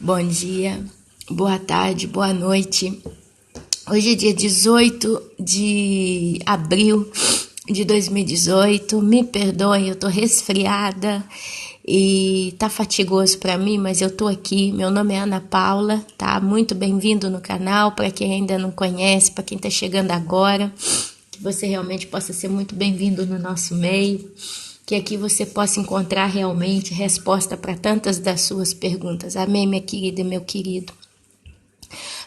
Bom dia, boa tarde, boa noite. Hoje é dia 18 de abril de 2018. Me perdoem, eu tô resfriada e tá fatigoso para mim, mas eu tô aqui. Meu nome é Ana Paula, tá? Muito bem-vindo no canal. Para quem ainda não conhece, para quem tá chegando agora, que você realmente possa ser muito bem-vindo no nosso meio. Que aqui você possa encontrar realmente resposta para tantas das suas perguntas. Amém, minha querida e meu querido.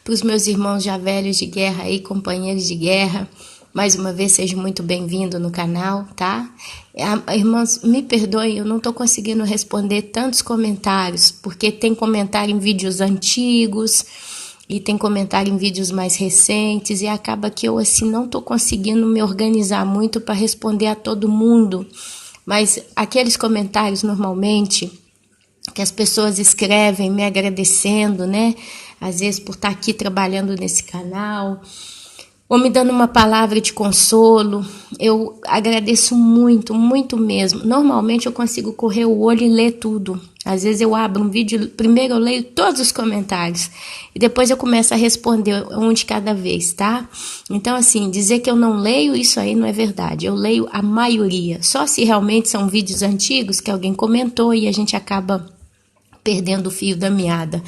Para os meus irmãos já velhos de guerra aí, companheiros de guerra, mais uma vez seja muito bem-vindo no canal, tá? Irmãos, me perdoem, eu não estou conseguindo responder tantos comentários, porque tem comentário em vídeos antigos e tem comentário em vídeos mais recentes e acaba que eu assim não estou conseguindo me organizar muito para responder a todo mundo. Mas aqueles comentários normalmente que as pessoas escrevem me agradecendo, né? Às vezes por estar aqui trabalhando nesse canal, ou me dando uma palavra de consolo, eu agradeço muito, muito mesmo. Normalmente eu consigo correr o olho e ler tudo. Às vezes eu abro um vídeo, primeiro eu leio todos os comentários e depois eu começo a responder um de cada vez, tá? Então assim, dizer que eu não leio, isso aí não é verdade. Eu leio a maioria, só se realmente são vídeos antigos que alguém comentou e a gente acaba perdendo o fio da meada.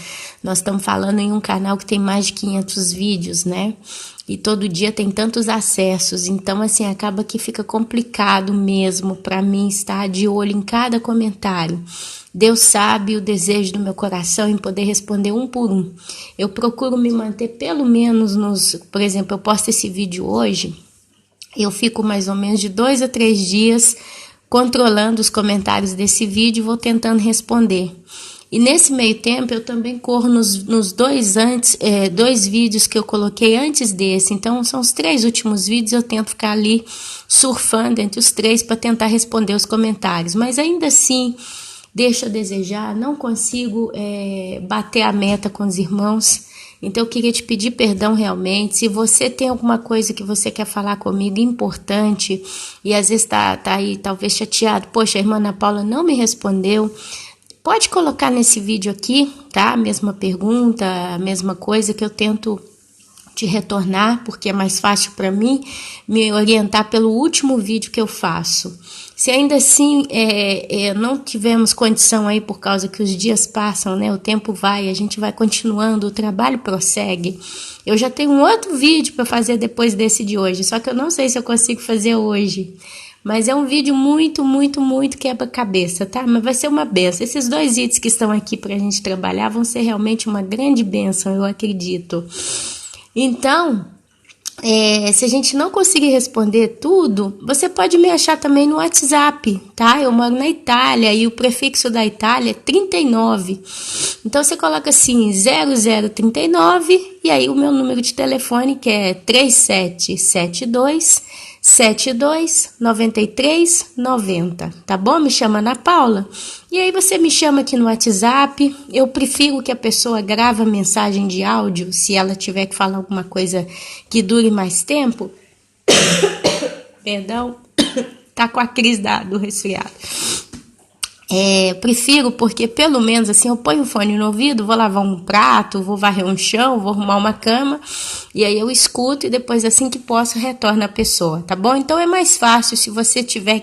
Nós estamos falando em um canal que tem mais de 500 vídeos, né? E todo dia tem tantos acessos, então assim, acaba que fica complicado mesmo para mim estar de olho em cada comentário. Deus sabe o desejo do meu coração em poder responder um por um. Eu procuro me manter pelo menos por exemplo, eu posto esse vídeo hoje, eu fico mais ou menos de 2 a 3 dias controlando os comentários desse vídeo e vou tentando responder. E nesse meio tempo eu também corro nos dois vídeos que eu coloquei antes desse. Então são os 3 últimos vídeos, eu tento ficar ali surfando entre os 3 para tentar responder os comentários. Mas ainda assim, deixa a desejar, não consigo bater a meta com os irmãos. Então eu queria te pedir perdão realmente. Se você tem alguma coisa que você quer falar comigo importante e às vezes tá aí talvez chateado, poxa, a irmã Ana Paula não me respondeu, pode colocar nesse vídeo aqui, tá? A mesma pergunta, a mesma coisa que eu tento te retornar, porque é mais fácil para mim me orientar pelo último vídeo que eu faço. Se ainda assim não tivemos condição aí por causa que os dias passam, né? O tempo vai, a gente vai continuando, o trabalho prossegue. Eu já tenho um outro vídeo para fazer depois desse de hoje, só que eu não sei se eu consigo fazer hoje. Mas é um vídeo muito, muito, muito quebra-cabeça, tá? Mas vai ser uma benção. Esses 2 itens que estão aqui pra gente trabalhar vão ser realmente uma grande benção, eu acredito. Então, se a gente não conseguir responder tudo, você pode me achar também no WhatsApp, tá? Eu moro na Itália e o prefixo da Itália é 39. Então, você coloca assim, 0039 e aí o meu número de telefone que é 3772 729390, tá bom? Me chama Ana Paula. E aí você me chama aqui no WhatsApp. Eu prefiro que a pessoa grave a mensagem de áudio, se ela tiver que falar alguma coisa que dure mais tempo. Perdão, tá com a crise do resfriado. Prefiro porque pelo menos assim eu ponho o fone no ouvido, vou lavar um prato, vou varrer um chão, vou arrumar uma cama e aí eu escuto e depois assim que posso retorno a pessoa, tá bom? Então é mais fácil, se você tiver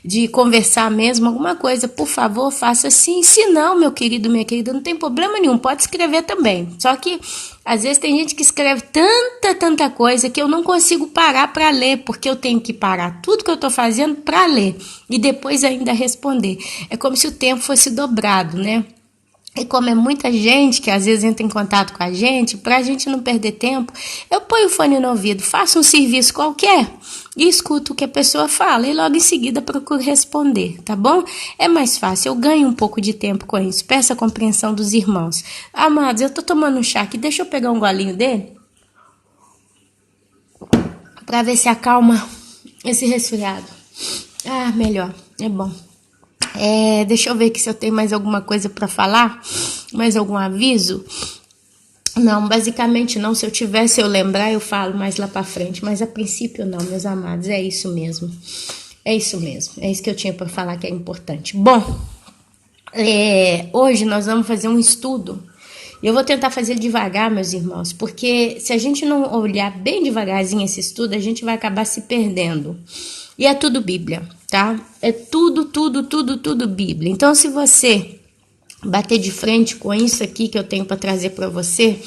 de conversar mesmo alguma coisa, por favor, faça assim. Se não, meu querido, minha querida, não tem problema nenhum, pode escrever também. Só que às vezes tem gente que escreve tanta coisa que eu não consigo parar para ler, porque eu tenho que parar tudo que eu estou fazendo para ler e depois ainda responder. É como se o tempo fosse dobrado, né? E como é muita gente que às vezes entra em contato com a gente, para a gente não perder tempo, eu ponho o fone no ouvido, faço um serviço qualquer e escuto o que a pessoa fala e logo em seguida procuro responder, tá bom? É mais fácil, eu ganho um pouco de tempo com isso, peço a compreensão dos irmãos. Amados, eu tô tomando um chá aqui, deixa eu pegar um golinho dele para ver se acalma esse resfriado. Ah, melhor, é bom. Deixa eu ver aqui se eu tenho mais alguma coisa para falar, mais algum aviso. Não, basicamente não. Se eu tivesse, eu lembrar, eu falo mais lá para frente. Mas a princípio não, meus amados, é isso mesmo. É isso mesmo, é isso que eu tinha para falar que é importante. Bom, hoje nós vamos fazer um estudo Eu vou tentar fazer devagar, meus irmãos, porque se a gente não olhar bem devagarzinho esse estudo, a gente vai acabar se perdendo. E é tudo Bíblia, tá? É tudo Bíblia. Então, se você bater de frente com isso aqui que eu tenho para trazer para você,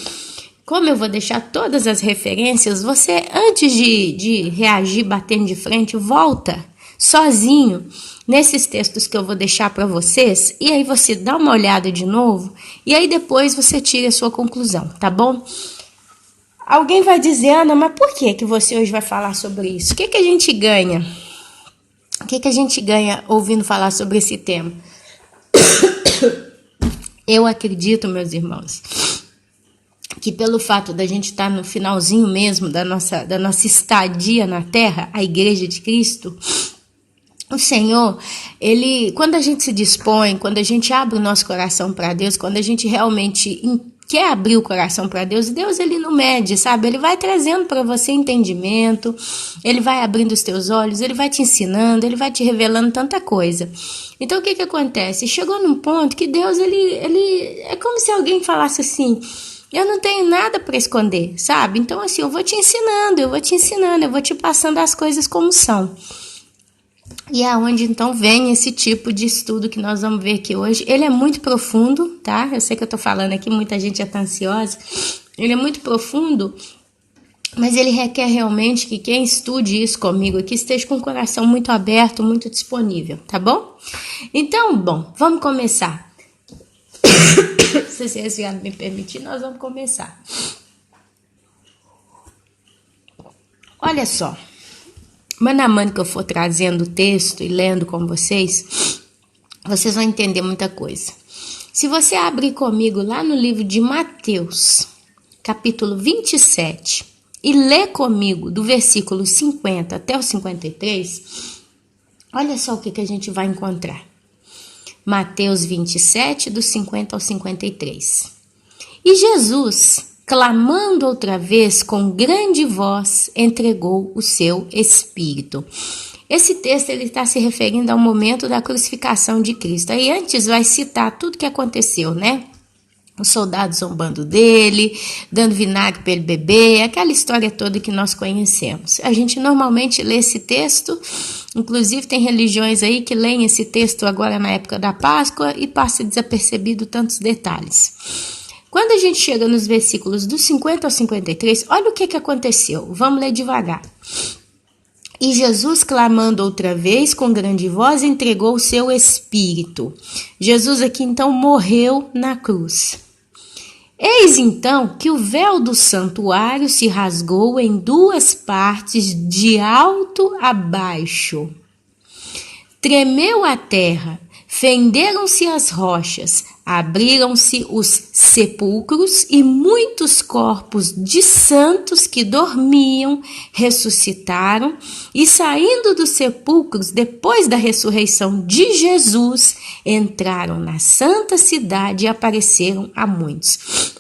como eu vou deixar todas as referências, você, antes de reagir batendo de frente, volta sozinho nesses textos que eu vou deixar para vocês, e aí você dá uma olhada de novo, e aí depois você tira a sua conclusão, tá bom? Alguém vai dizer, Ana, mas por que você hoje vai falar sobre isso? O que a gente ganha? O que a gente ganha ouvindo falar sobre esse tema? Eu acredito, meus irmãos, que pelo fato da gente estar no finalzinho mesmo da nossa estadia na Terra, a Igreja de Cristo, o Senhor, quando a gente se dispõe, quando a gente abre o nosso coração para Deus, quando a gente realmente quer abrir o coração para Deus, Deus ele não mede, sabe? Ele vai trazendo para você entendimento, ele vai abrindo os teus olhos, ele vai te ensinando, ele vai te revelando tanta coisa. Então o que acontece? Chegou num ponto que Deus, ele é como se alguém falasse assim, eu não tenho nada para esconder, sabe? Então assim, eu vou te ensinando, eu vou te passando as coisas como são. E é onde então vem esse tipo de estudo que nós vamos ver aqui hoje. Ele é muito profundo, tá? Eu sei que eu tô falando aqui, muita gente já tá ansiosa. Ele é muito profundo, mas ele requer realmente que quem estude isso comigo aqui esteja com o coração muito aberto, muito disponível, tá bom? Então, bom, vamos começar. Se vocês me permitir, nós vamos começar. Olha só. Mano a mano que eu for trazendo o texto e lendo com vocês, vocês vão entender muita coisa. Se você abrir comigo lá no livro de Mateus, capítulo 27, e ler comigo do versículo 50 até o 53, olha só o que a gente vai encontrar. Mateus 27, do 50 ao 53. E Jesus, clamando outra vez com grande voz, entregou o seu espírito. Esse texto ele está se referindo ao momento da crucificação de Cristo. Aí antes vai citar tudo que aconteceu, né? Os soldados zombando dele, dando vinagre para ele beber, aquela história toda que nós conhecemos. A gente normalmente lê esse texto, inclusive tem religiões aí que leem esse texto agora na época da Páscoa e passa desapercebido tantos detalhes. Quando a gente chega nos versículos do 50 ao 53, olha o que aconteceu. Vamos ler devagar. E Jesus, clamando outra vez com grande voz, entregou o seu espírito. Jesus aqui então morreu na cruz. Eis então que o véu do santuário se rasgou em duas partes, de alto a baixo. Tremeu a terra, fenderam-se as rochas, abriram-se os sepulcros e muitos corpos de santos que dormiam ressuscitaram e, saindo dos sepulcros depois da ressurreição de Jesus, entraram na santa cidade e apareceram a muitos.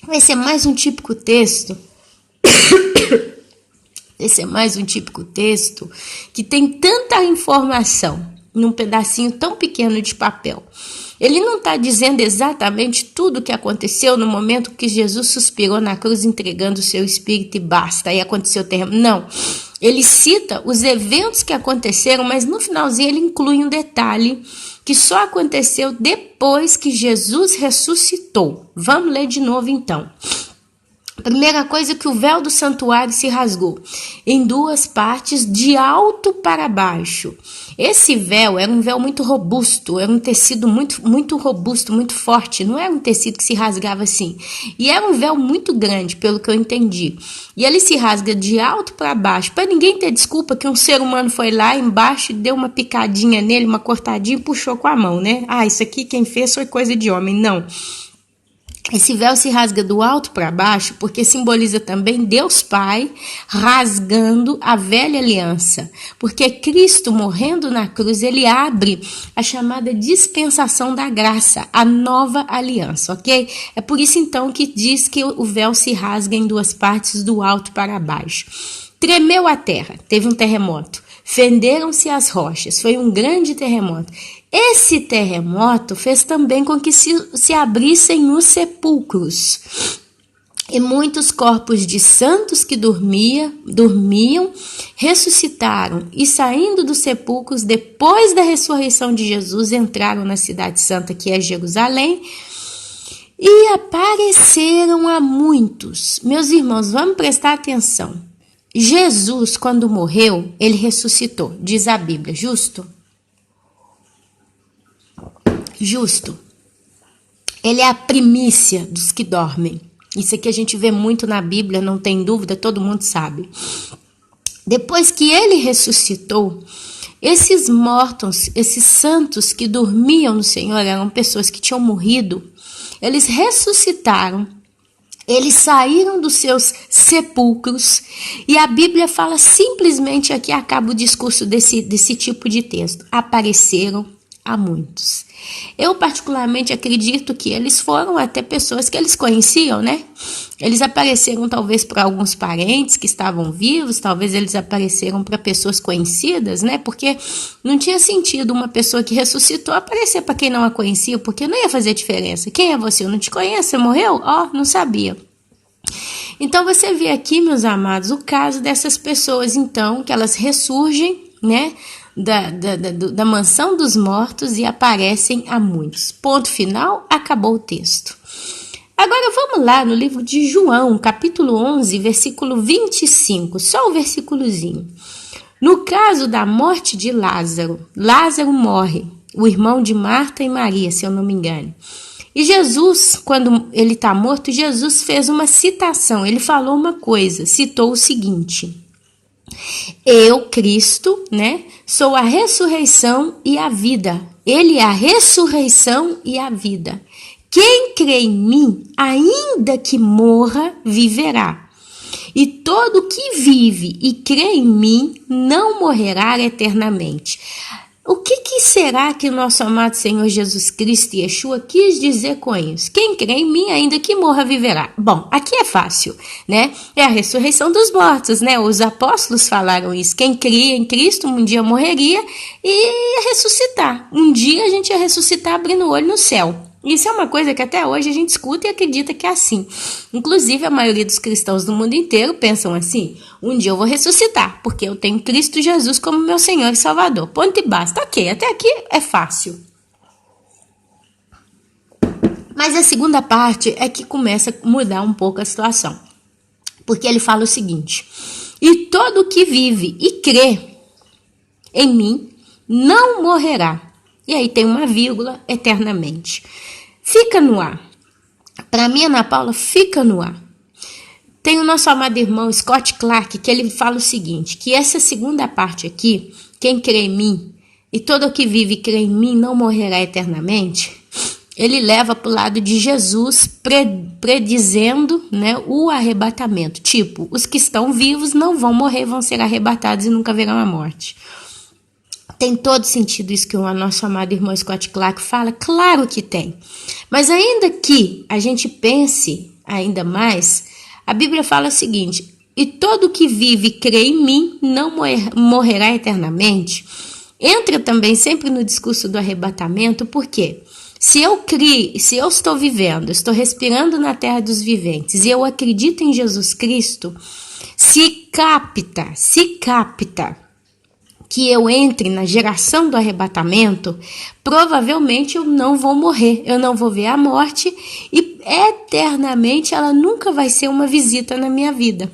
Vai ser mais um típico texto. Esse é mais um típico texto que tem tanta informação num pedacinho tão pequeno de papel. Ele não está dizendo exatamente tudo o que aconteceu no momento que Jesus suspirou na cruz entregando o seu espírito e basta, aí aconteceu o terremoto. Não, ele cita os eventos que aconteceram, mas no finalzinho ele inclui um detalhe que só aconteceu depois que Jesus ressuscitou. Vamos ler de novo então. Primeira coisa, que o véu do santuário se rasgou em duas partes, de alto para baixo. Esse véu era um véu muito robusto, era um tecido muito robusto, muito forte, não era um tecido que se rasgava assim. E era um véu muito grande, pelo que eu entendi. E ele se rasga de alto para baixo, para ninguém ter desculpa que um ser humano foi lá embaixo e deu uma picadinha nele, uma cortadinha e puxou com a mão, né? Ah, isso aqui quem fez foi coisa de homem. Não. Esse véu se rasga do alto para baixo porque simboliza também Deus Pai rasgando a velha aliança. Porque Cristo morrendo na cruz, ele abre a chamada dispensação da graça, a nova aliança, ok? É por isso então que diz que o véu se rasga em duas partes, do alto para baixo. Tremeu a terra, teve um terremoto. Fenderam-se as rochas, foi um grande terremoto. Esse terremoto fez também com que se abrissem os sepulcros. E muitos corpos de santos que dormiam, ressuscitaram e, saindo dos sepulcros, depois da ressurreição de Jesus, entraram na cidade santa, que é Jerusalém, e apareceram a muitos. Meus irmãos, vamos prestar atenção. Jesus, quando morreu, ele ressuscitou, diz a Bíblia, justo? Justo. Ele é a primícia dos que dormem. Isso aqui a gente vê muito na Bíblia, não tem dúvida, todo mundo sabe. Depois que ele ressuscitou, esses mortos, esses santos que dormiam no Senhor, eram pessoas que tinham morrido, eles ressuscitaram, eles saíram dos seus sepulcros, e a Bíblia fala simplesmente, aqui acaba o discurso desse tipo de texto, apareceram a muitos. Eu particularmente acredito que eles foram até pessoas que eles conheciam, né? Eles apareceram talvez para alguns parentes que estavam vivos, talvez eles apareceram para pessoas conhecidas, né? Porque não tinha sentido uma pessoa que ressuscitou aparecer para quem não a conhecia, porque não ia fazer diferença. Quem é você? Eu não te conheço, você morreu? Não sabia. Então você vê aqui, meus amados, o caso dessas pessoas, então, que elas ressurgem, né? Da mansão dos mortos e aparecem a muitos. Ponto final, acabou o texto. Agora vamos lá no livro de João, capítulo 11, versículo 25, só o versículozinho. No caso da morte de Lázaro, Lázaro morre, o irmão de Marta e Maria, se eu não me engano. E Jesus, quando ele está morto, Jesus fez uma citação, ele falou uma coisa, citou o seguinte: eu, Cristo, né, sou a ressurreição e a vida. Ele é a ressurreição e a vida. Quem crê em mim, ainda que morra, viverá. E todo que vive e crê em mim não morrerá eternamente. O que será que o nosso amado Senhor Jesus Cristo e Yeshua quis dizer com isso? Quem crê em mim, ainda que morra, viverá. Bom, aqui é fácil, né? É a ressurreição dos mortos, né? Os apóstolos falaram isso. Quem cria em Cristo um dia morreria e ia ressuscitar. Um dia a gente ia ressuscitar abrindo o olho no céu. Isso é uma coisa que até hoje a gente escuta e acredita que é assim. Inclusive, a maioria dos cristãos do mundo inteiro pensam assim: um dia eu vou ressuscitar, porque eu tenho Cristo Jesus como meu Senhor e Salvador. Ponto e basta. Ok, até aqui é fácil. Mas a segunda parte é que começa a mudar um pouco a situação. Porque ele fala o seguinte: e todo que vive e crê em mim não morrerá. E aí tem uma vírgula, eternamente. Fica no ar. Para mim, Ana Paula, fica no ar. Tem o nosso amado irmão Scott Clark, que ele fala o seguinte, que essa segunda parte aqui, quem crê em mim, e todo o que vive e crê em mim não morrerá eternamente, ele leva para o lado de Jesus, predizendo, né, o arrebatamento. Tipo, os que estão vivos não vão morrer, vão ser arrebatados e nunca verão a morte. Tem todo sentido isso que o nosso amado irmão Scott Clark fala? Claro que tem. Mas ainda que a gente pense ainda mais, a Bíblia fala o seguinte: e todo que vive e crê em mim não morrerá eternamente. Entra também sempre no discurso do arrebatamento, porque se eu estou vivendo, estou respirando na terra dos viventes e eu acredito em Jesus Cristo, se capta que eu entre na geração do arrebatamento, provavelmente eu não vou morrer, eu não vou ver a morte e eternamente ela nunca vai ser uma visita na minha vida.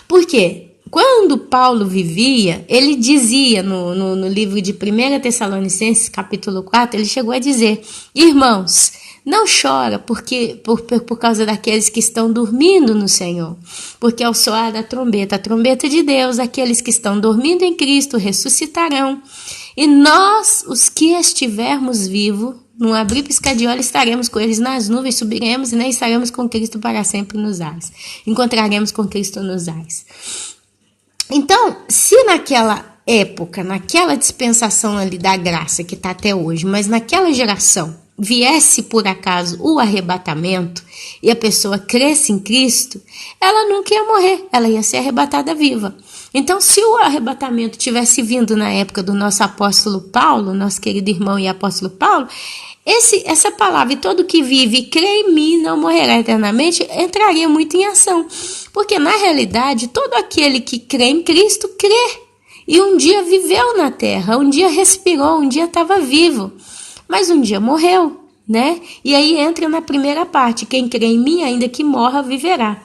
Por quê? Quando Paulo vivia, ele dizia no livro de 1 Tessalonicenses, capítulo 4, ele chegou a dizer: irmãos, não chora por causa daqueles que estão dormindo no Senhor, porque ao soar da trombeta, a trombeta de Deus, aqueles que estão dormindo em Cristo ressuscitarão, e nós, os que estivermos vivos, no abrir piscar de olho, estaremos com eles nas nuvens, subiremos e estaremos com Cristo para sempre nos ares. Encontraremos com Cristo nos ares. Então, se naquela época, naquela dispensação ali da graça que está até hoje, mas naquela geração, viesse por acaso o arrebatamento e a pessoa cresce em Cristo, ela nunca ia morrer, ela ia ser arrebatada viva. Então, se o arrebatamento tivesse vindo na época do nosso apóstolo Paulo, nosso querido irmão e apóstolo Paulo, essa palavra, e todo que vive e crê em mim não morrerá eternamente, entraria muito em ação. Porque, na realidade, todo aquele que crê em Cristo, crê. E um dia viveu na terra, um dia respirou, um dia estava vivo. Mas um dia morreu, né? E aí entra na primeira parte, quem crê em mim, ainda que morra, viverá.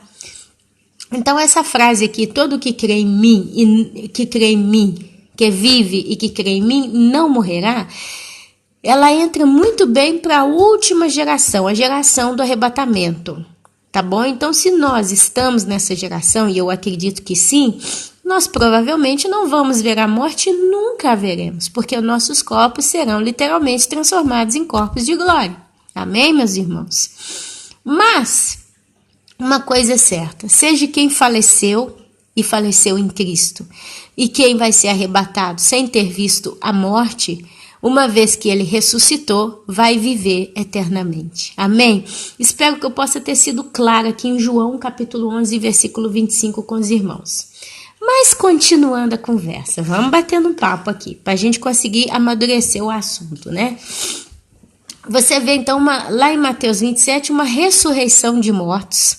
Então, essa frase aqui, todo que crê em mim, que vive e que crê em mim, não morrerá, ela entra muito bem para a última geração, a geração do arrebatamento, tá bom? Então, se nós estamos nessa geração, e eu acredito que sim, nós provavelmente não vamos ver a morte, nunca a veremos, porque os nossos corpos serão literalmente transformados em corpos de glória. Amém, meus irmãos? Mas uma coisa é certa, seja quem faleceu e faleceu em Cristo, e quem vai ser arrebatado sem ter visto a morte, uma vez que ele ressuscitou, vai viver eternamente. Amém? Espero que eu possa ter sido clara aqui em João, capítulo 11, versículo 25, com os irmãos. Mas continuando a conversa, vamos batendo um papo aqui, para a gente conseguir amadurecer o assunto, né? Você vê então lá em Mateus 27 uma ressurreição de mortos,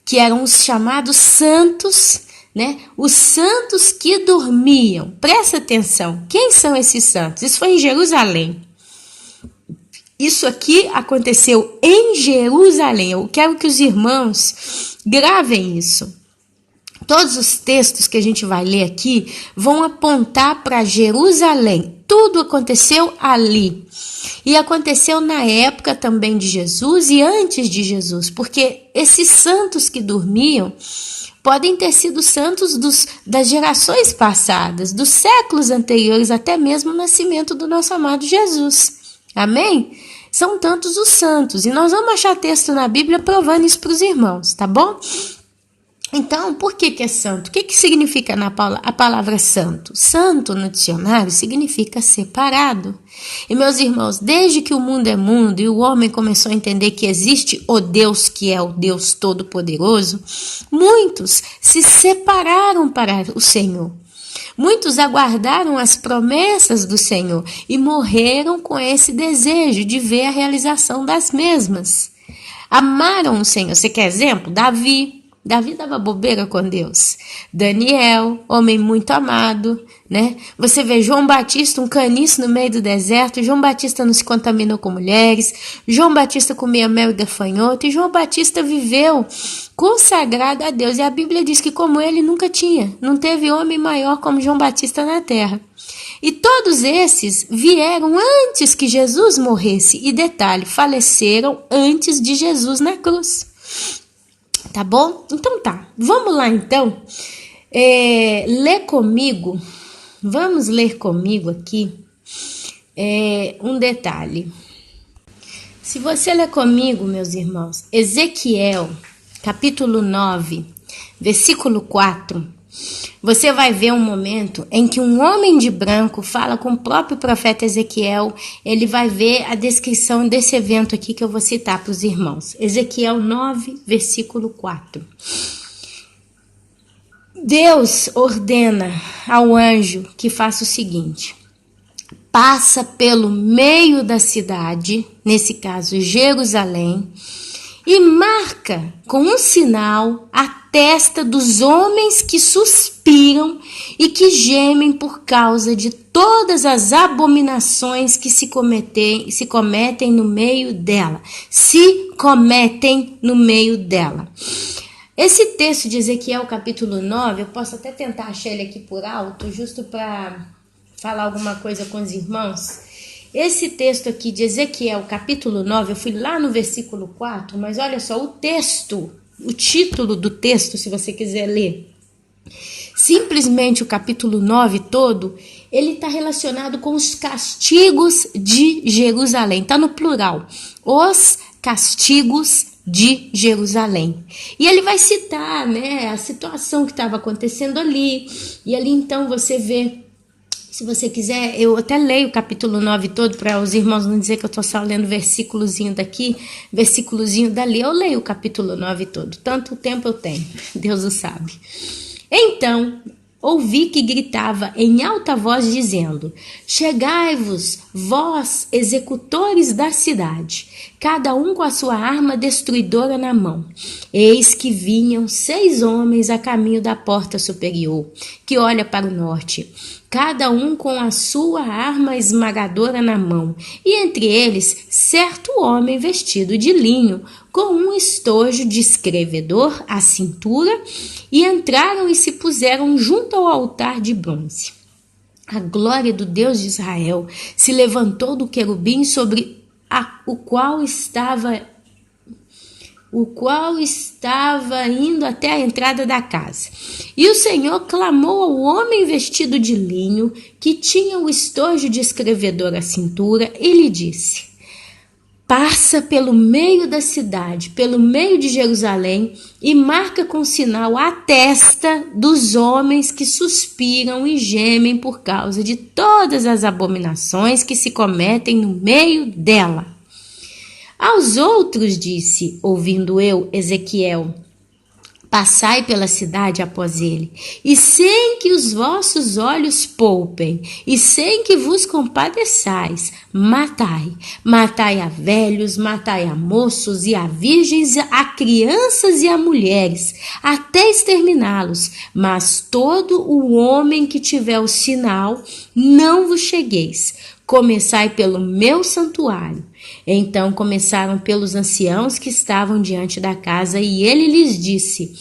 que eram os chamados santos, né? Os santos que dormiam. Presta atenção, quem são esses santos? Isso foi em Jerusalém. Isso aqui aconteceu em Jerusalém. Eu quero que os irmãos gravem isso. Todos os textos que a gente vai ler aqui vão apontar para Jerusalém. Tudo aconteceu ali. E aconteceu na época também de Jesus e antes de Jesus, porque esses santos que dormiam podem ter sido santos das gerações passadas, dos séculos anteriores, até mesmo o nascimento do nosso amado Jesus. Amém? São tantos os santos. E nós vamos achar texto na Bíblia provando isso para os irmãos, tá bom? Então, por que é santo? O que significa a palavra santo? Santo no dicionário significa separado. E meus irmãos, desde que o mundo é mundo e o homem começou a entender que existe o Deus que é o Deus Todo-Poderoso, muitos se separaram para o Senhor. Muitos aguardaram as promessas do Senhor e morreram com esse desejo de ver a realização das mesmas. Amaram o Senhor. Você quer exemplo? Davi dava bobeira com Deus. Daniel, homem muito amado, né? Você vê João Batista, um caniço no meio do deserto. João Batista não se contaminou com mulheres. João Batista comia mel e gafanhoto. E João Batista viveu consagrado a Deus. E a Bíblia diz que como ele nunca não teve homem maior como João Batista na terra. E todos esses vieram antes que Jesus morresse. E detalhe, faleceram antes de Jesus na cruz. Tá bom? Então tá, vamos lá então, vamos ler comigo aqui um detalhe. Se você ler comigo, meus irmãos, Ezequiel, capítulo 9, versículo 4, você vai ver um momento em que um homem de branco fala com o próprio profeta Ezequiel. Ele vai ver a descrição desse evento aqui que eu vou citar para os irmãos. Ezequiel 9, versículo 4. Deus ordena ao anjo que faça o seguinte: passa pelo meio da cidade, nesse caso Jerusalém, e marca com um sinal a testa dos homens que suspiram e que gemem por causa de todas as abominações que se cometem no meio dela. Esse texto de Ezequiel capítulo 9, eu posso até tentar achar ele aqui por alto, justo para falar alguma coisa com os irmãos. Esse texto aqui de Ezequiel, capítulo 9, eu fui lá no versículo 4, mas olha só, o título do texto, se você quiser ler, simplesmente o capítulo 9 todo, ele está relacionado com os castigos de Jerusalém, está no plural, os castigos de Jerusalém. E ele vai citar, né, a situação que estava acontecendo ali, e ali então você vê. Se você quiser, eu até leio o capítulo 9 todo, para os irmãos não dizer que eu estou só lendo versículozinho daqui, versículozinho dali. Eu leio o capítulo 9 todo, tanto tempo eu tenho, Deus o sabe. Então, ouvi que gritava em alta voz dizendo: chegai-vos, vós, executores da cidade, cada um com a sua arma destruidora na mão. Eis que vinham 6 homens a caminho da porta superior, que olha para o norte, cada um com a sua arma esmagadora na mão, e entre eles certo homem vestido de linho, com um estojo de escrevedor à cintura, e entraram e se puseram junto ao altar de bronze. A glória do Deus de Israel se levantou do querubim sobre o qual estava indo até a entrada da casa. E o Senhor clamou ao homem vestido de linho, que tinha o estojo de escrevedor à cintura, e lhe disse: passa pelo meio da cidade, pelo meio de Jerusalém, e marca com sinal a testa dos homens que suspiram e gemem por causa de todas as abominações que se cometem no meio dela. Aos outros disse, ouvindo eu, Ezequiel: passai pela cidade após ele, e sem que os vossos olhos poupem, e sem que vos compadeçais, matai. Matai a velhos, matai a moços e a virgens, a crianças e a mulheres, até exterminá-los. Mas todo o homem que tiver o sinal, não vos chegueis. Começai pelo meu santuário. Então começaram pelos anciãos que estavam diante da casa, e ele lhes disse: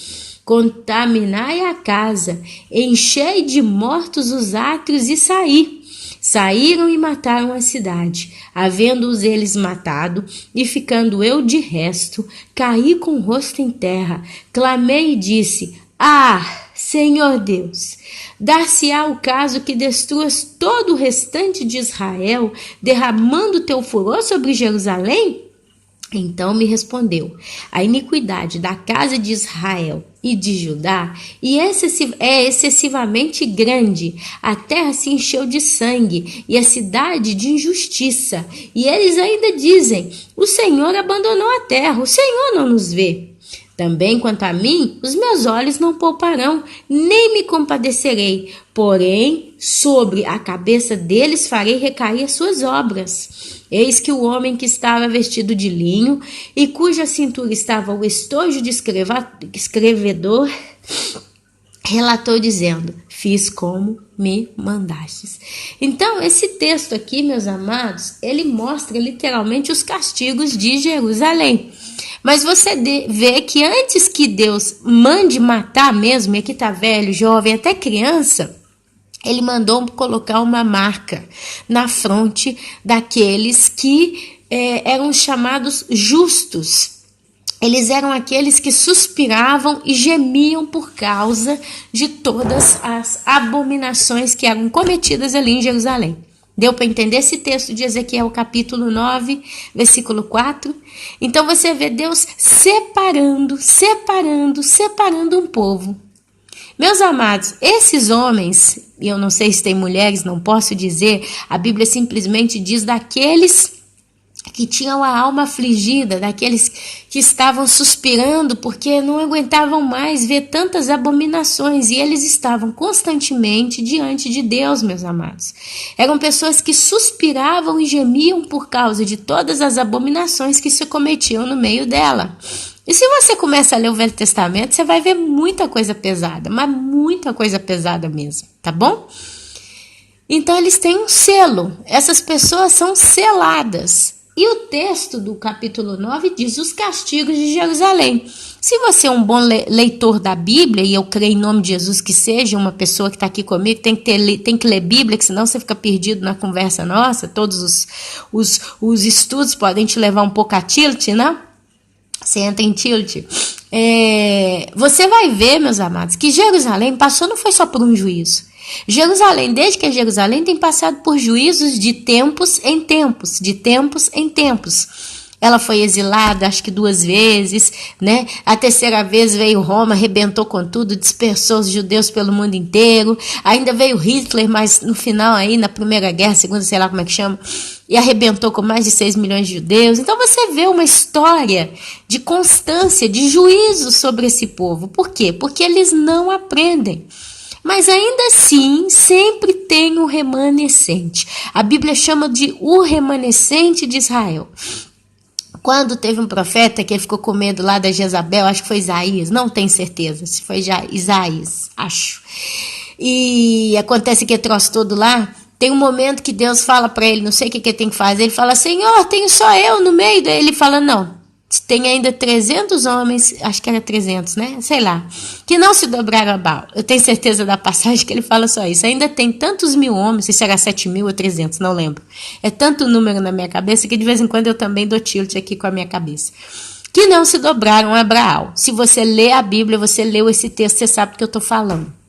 contaminai a casa, enchei de mortos os átrios e saí. Saíram e mataram a cidade. Havendo-os eles matado, e ficando eu de resto, caí com o rosto em terra, clamei e disse: ah, Senhor Deus, dar-se-á o caso que destruas todo o restante de Israel, derramando teu furor sobre Jerusalém? Então me respondeu: a iniquidade da casa de Israel e de Judá é excessivamente grande, a terra se encheu de sangue e a cidade de injustiça. E eles ainda dizem: o Senhor abandonou a terra, o Senhor não nos vê. Também quanto a mim, os meus olhos não pouparão, nem me compadecerei, porém sobre a cabeça deles farei recair as suas obras. Eis que o homem que estava vestido de linho, e cuja cintura estava o estojo de escrevedor, relatou dizendo: fiz como me mandastes. Então, esse texto aqui, meus amados, ele mostra literalmente os castigos de Jerusalém. Mas você vê que antes que Deus mande matar mesmo, e aqui está velho, jovem, até criança, ele mandou colocar uma marca na fronte daqueles que eram chamados justos. Eles eram aqueles que suspiravam e gemiam por causa de todas as abominações que eram cometidas ali em Jerusalém. Deu para entender esse texto de Ezequiel capítulo 9, versículo 4? Então você vê Deus separando um povo. Meus amados, esses homens, e eu não sei se tem mulheres, não posso dizer, a Bíblia simplesmente diz daqueles que tinham a alma afligida, daqueles que estavam suspirando porque não aguentavam mais ver tantas abominações, e eles estavam constantemente diante de Deus, meus amados. Eram pessoas que suspiravam e gemiam por causa de todas as abominações que se cometiam no meio dela. E se você começa a ler o Velho Testamento, você vai ver muita coisa pesada, mas muita coisa pesada mesmo, tá bom? Então eles têm um selo, essas pessoas são seladas. E o texto do capítulo 9 diz os castigos de Jerusalém. Se você é um bom leitor da Bíblia, e eu creio em nome de Jesus que seja uma pessoa que está aqui comigo, tem que ler Bíblia, que senão você fica perdido na conversa nossa, todos os estudos podem te levar um pouco a tilt, né? Você entra em tilt. Você vai ver, meus amados, que Jerusalém passou, não foi só por um juízo. Jerusalém, desde que é Jerusalém, tem passado por juízos de tempos em tempos, Ela foi exilada, acho que 2 vezes, né? A 3ª vez veio Roma, arrebentou com tudo, dispersou os judeus pelo mundo inteiro. Ainda veio Hitler, mas no final aí, na Primeira Guerra, Segunda, sei lá como é que chama, e arrebentou com mais de 6 milhões de judeus. Então você vê uma história de constância, de juízo sobre esse povo. Por quê? Porque eles não aprendem. Mas ainda assim, sempre tem um remanescente. A Bíblia chama de o remanescente de Israel. Quando teve um profeta que ficou com medo lá da Jezabel, acho que foi Isaías, não tenho certeza se foi já Isaías, acho. E acontece que trouxe todo lá. Tem um momento que Deus fala para ele, não sei o que ele tem que fazer. Ele fala, Senhor, tenho só eu no meio. Daí ele fala, não, tem ainda 300 homens, acho que era 300, né? Sei lá, que não se dobraram a Baal. Eu tenho certeza da passagem que ele fala só isso. Ainda tem tantos mil homens, se será 7.000 ou 300, não lembro. É tanto número na minha cabeça que de vez em quando eu também dou tilt aqui com a minha cabeça. Que não se dobraram a Baal. Se você lê a Bíblia, você leu esse texto, você sabe do que eu estou falando.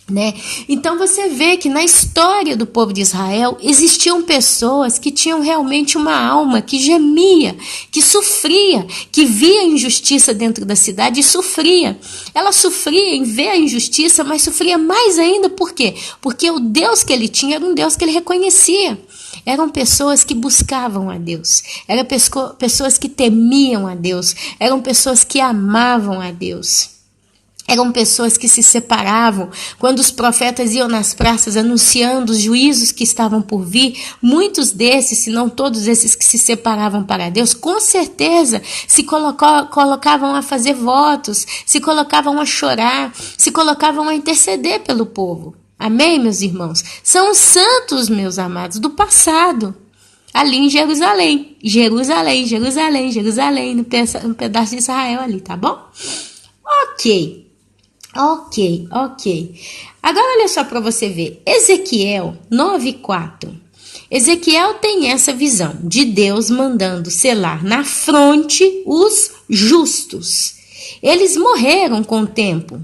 Né? Então você vê que na história do povo de Israel existiam pessoas que tinham realmente uma alma que gemia, que sofria, que via a injustiça dentro da cidade e sofria. Ela sofria em ver a injustiça, mas sofria mais ainda por quê? Porque o Deus que ele tinha era um Deus que ele reconhecia. Eram pessoas que buscavam a Deus, eram pessoas que temiam a Deus, eram pessoas que amavam a Deus. Eram pessoas que se separavam. Quando os profetas iam nas praças anunciando os juízos que estavam por vir, muitos desses, se não todos esses que se separavam para Deus, com certeza se colocavam a fazer votos, se colocavam a chorar, se colocavam a interceder pelo povo. Amém, meus irmãos? São os santos, meus amados, do passado. Ali em Jerusalém, no pedaço de Israel ali, tá bom? Ok. Agora olha só para você ver. Ezequiel 9:4. Ezequiel tem essa visão de Deus mandando selar na fronte os justos. Eles morreram com o tempo.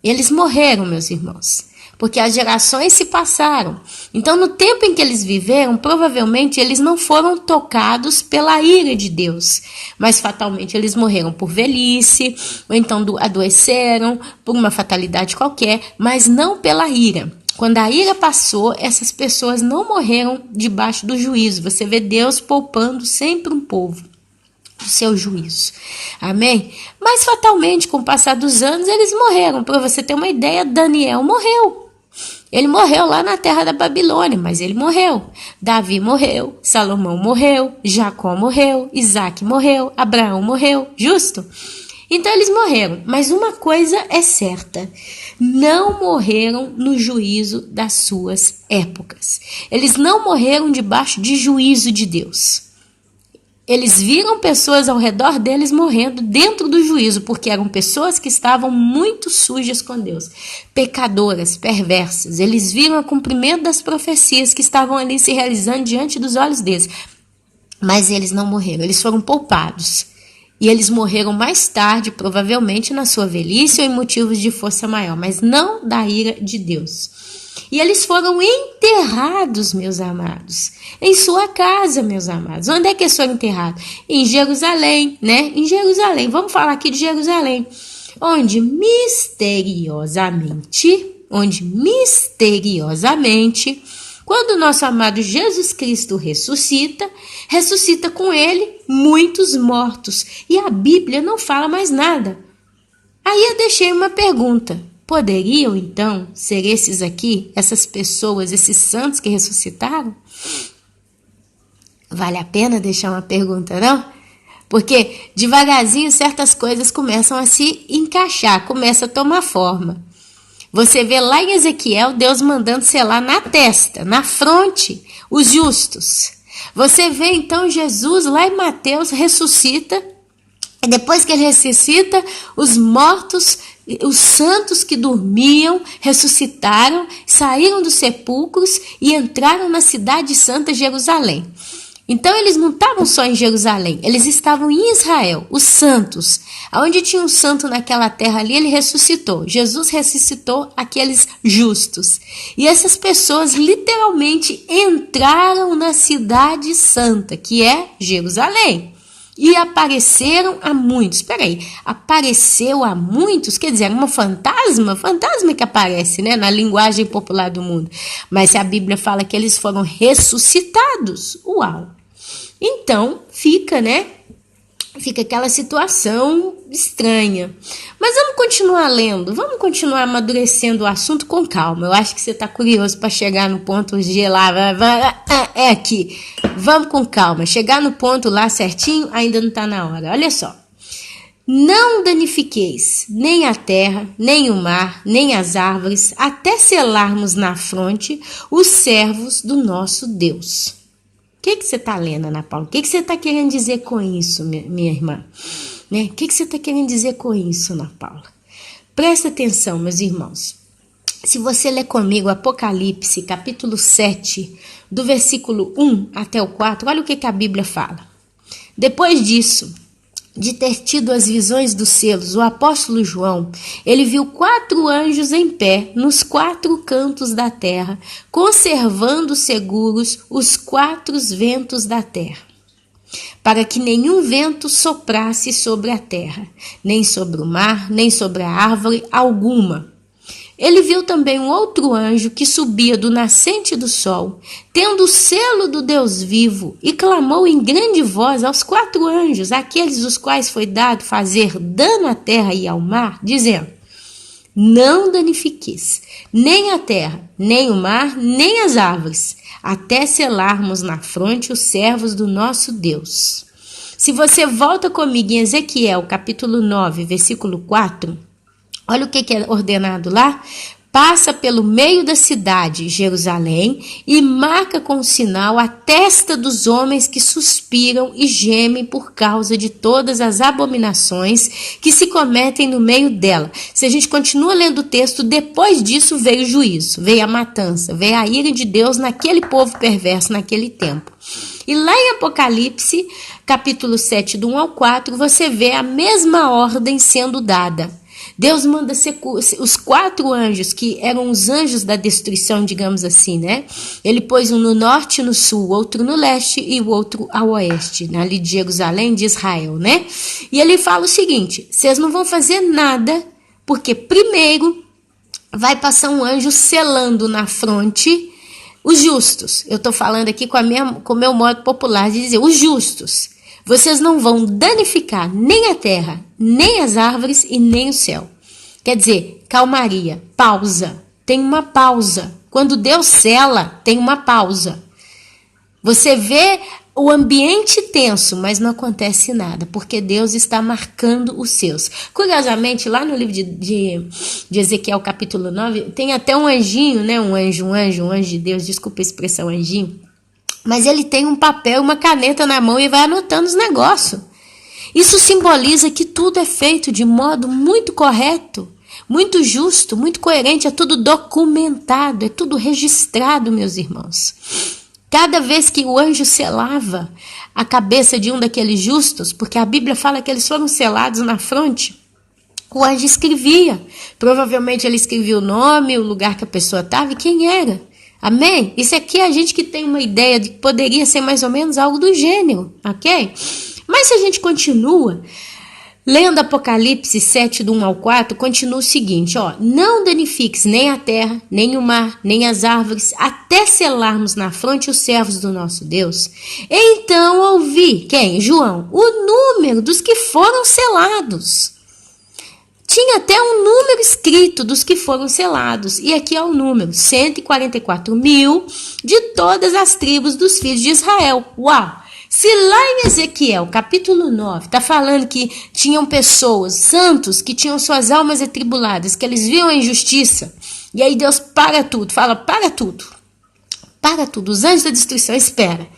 Eles morreram, meus irmãos. Porque as gerações se passaram. Então, no tempo em que eles viveram, provavelmente eles não foram tocados pela ira de Deus, mas fatalmente eles morreram por velhice, ou então adoeceram por uma fatalidade qualquer, mas não pela ira. Quando a ira passou, essas pessoas não morreram debaixo do juízo. Você vê Deus poupando sempre um povo do seu juízo. Amém? Mas fatalmente, com o passar dos anos, eles morreram. Para você ter uma ideia, Daniel morreu. Ele morreu lá na terra da Babilônia, mas ele morreu. Davi morreu, Salomão morreu, Jacó morreu, Isaac morreu, Abraão morreu, justo? Então eles morreram, mas uma coisa é certa, não morreram no juízo das suas épocas. Eles não morreram debaixo de juízo de Deus. Eles viram pessoas ao redor deles morrendo dentro do juízo, porque eram pessoas que estavam muito sujas com Deus, pecadoras, perversas. Eles viram o cumprimento das profecias que estavam ali se realizando diante dos olhos deles. Mas eles não morreram, eles foram poupados. E eles morreram mais tarde, provavelmente na sua velhice ou em motivos de força maior, mas não da ira de Deus. E eles foram enterrados, meus amados, em sua casa, meus amados. Onde é que eles foram enterrados? Em Jerusalém, né? Em Jerusalém. Vamos falar aqui de Jerusalém. Onde misteriosamente, quando o nosso amado Jesus Cristo ressuscita com ele muitos mortos. E a Bíblia não fala mais nada. Aí eu deixei uma pergunta. Poderiam, então, ser esses aqui, essas pessoas, esses santos que ressuscitaram? Vale a pena deixar uma pergunta, não? Porque devagarzinho certas coisas começam a se encaixar, começam a tomar forma. Você vê lá em Ezequiel, Deus mandando selar na testa, na fronte, os justos. Você vê então Jesus lá em Mateus ressuscita, e depois que ele ressuscita, os mortos, os santos que dormiam, ressuscitaram, saíram dos sepulcros e entraram na cidade santa Jerusalém. Então eles não estavam só em Jerusalém, eles estavam em Israel, os santos. Onde tinha um santo naquela terra ali, ele ressuscitou. Jesus ressuscitou aqueles justos. E essas pessoas literalmente entraram na cidade santa, que é Jerusalém. E apareceram a muitos. Peraí, apareceu a muitos? Quer dizer, uma fantasma? Fantasma que aparece, né? Na linguagem popular do mundo. Mas se a Bíblia fala que eles foram ressuscitados, uau! Então, fica, né? fica aquela situação estranha. Mas vamos continuar lendo, vamos continuar amadurecendo o assunto com calma. Eu acho que você está curioso para chegar no ponto G lá, é aqui. Vamos com calma, chegar no ponto lá certinho ainda não está na hora. Olha só. Não danifiqueis nem a terra, nem o mar, nem as árvores, até selarmos na fronte os servos do nosso Deus. O que você está lendo, Ana Paula? O que você está querendo dizer com isso, minha irmã? Né? O que você está querendo dizer com isso, Ana Paula? Presta atenção, meus irmãos. Se você ler comigo Apocalipse, capítulo 7, do versículo 1 até o 4, olha o que a Bíblia fala. Depois disso, de ter tido as visões dos selos, o apóstolo João, ele viu 4 anjos em pé nos 4 cantos da terra, conservando seguros os 4 ventos da terra, para que nenhum vento soprasse sobre a terra, nem sobre o mar, nem sobre a árvore alguma. Ele viu também um outro anjo que subia do nascente do sol, tendo o selo do Deus vivo, e clamou em grande voz aos 4 anjos, aqueles os quais foi dado fazer dano à terra e ao mar, dizendo: não danifiqueis nem a terra, nem o mar, nem as árvores, até selarmos na fronte os servos do nosso Deus. Se você volta comigo em Ezequiel, capítulo 9, versículo 4, olha o que é ordenado lá. Passa pelo meio da cidade, Jerusalém, e marca com sinal a testa dos homens que suspiram e gemem por causa de todas as abominações que se cometem no meio dela. Se a gente continua lendo o texto, depois disso veio o juízo, veio a matança, veio a ira de Deus naquele povo perverso naquele tempo. E lá em Apocalipse, capítulo 7, do 1 ao 4, você vê a mesma ordem sendo dada. Deus manda os 4 anjos, que eram os anjos da destruição, digamos assim, né? Ele pôs um no norte e no sul, outro no leste e o outro ao oeste, ali de Jerusalém, de Israel, né? E ele fala o seguinte: vocês não vão fazer nada, porque primeiro vai passar um anjo selando na fronte os justos. Eu estou falando aqui com o meu modo popular de dizer, os justos. Vocês não vão danificar nem a terra, nem as árvores e nem o céu. Quer dizer, calmaria, pausa. Tem uma pausa. Quando Deus sela, tem uma pausa. Você vê o ambiente tenso, mas não acontece nada, porque Deus está marcando os seus. Curiosamente, lá no livro de Ezequiel, capítulo 9, tem até um anjinho, né? Um anjo de Deus, desculpa a expressão anjinho. Mas ele tem um papel, uma caneta na mão e vai anotando os negócios. Isso simboliza que tudo é feito de modo muito correto, muito justo, muito coerente, é tudo documentado, é tudo registrado, meus irmãos. Cada vez que o anjo selava a cabeça de um daqueles justos, porque a Bíblia fala que eles foram selados na fronte, o anjo escrevia. Provavelmente ele escrevia o nome, o lugar que a pessoa estava e quem era. Amém? Isso aqui é a gente que tem uma ideia de que poderia ser mais ou menos algo do gênero, ok? Mas se a gente continua lendo Apocalipse 7, do 1 ao 4, continua o seguinte, ó: não danifiques nem a terra, nem o mar, nem as árvores, até selarmos na fronte os servos do nosso Deus. Então ouvi, quem? João, o número dos que foram selados. Tinha até um número escrito dos que foram selados. E aqui é o número, 144.000 de todas as tribos dos filhos de Israel. Uau! Se lá em Ezequiel, capítulo 9, está falando que tinham pessoas, santos, que tinham suas almas atribuladas, que eles viam a injustiça, e aí Deus para tudo, fala, para tudo, os anjos da destruição, espera.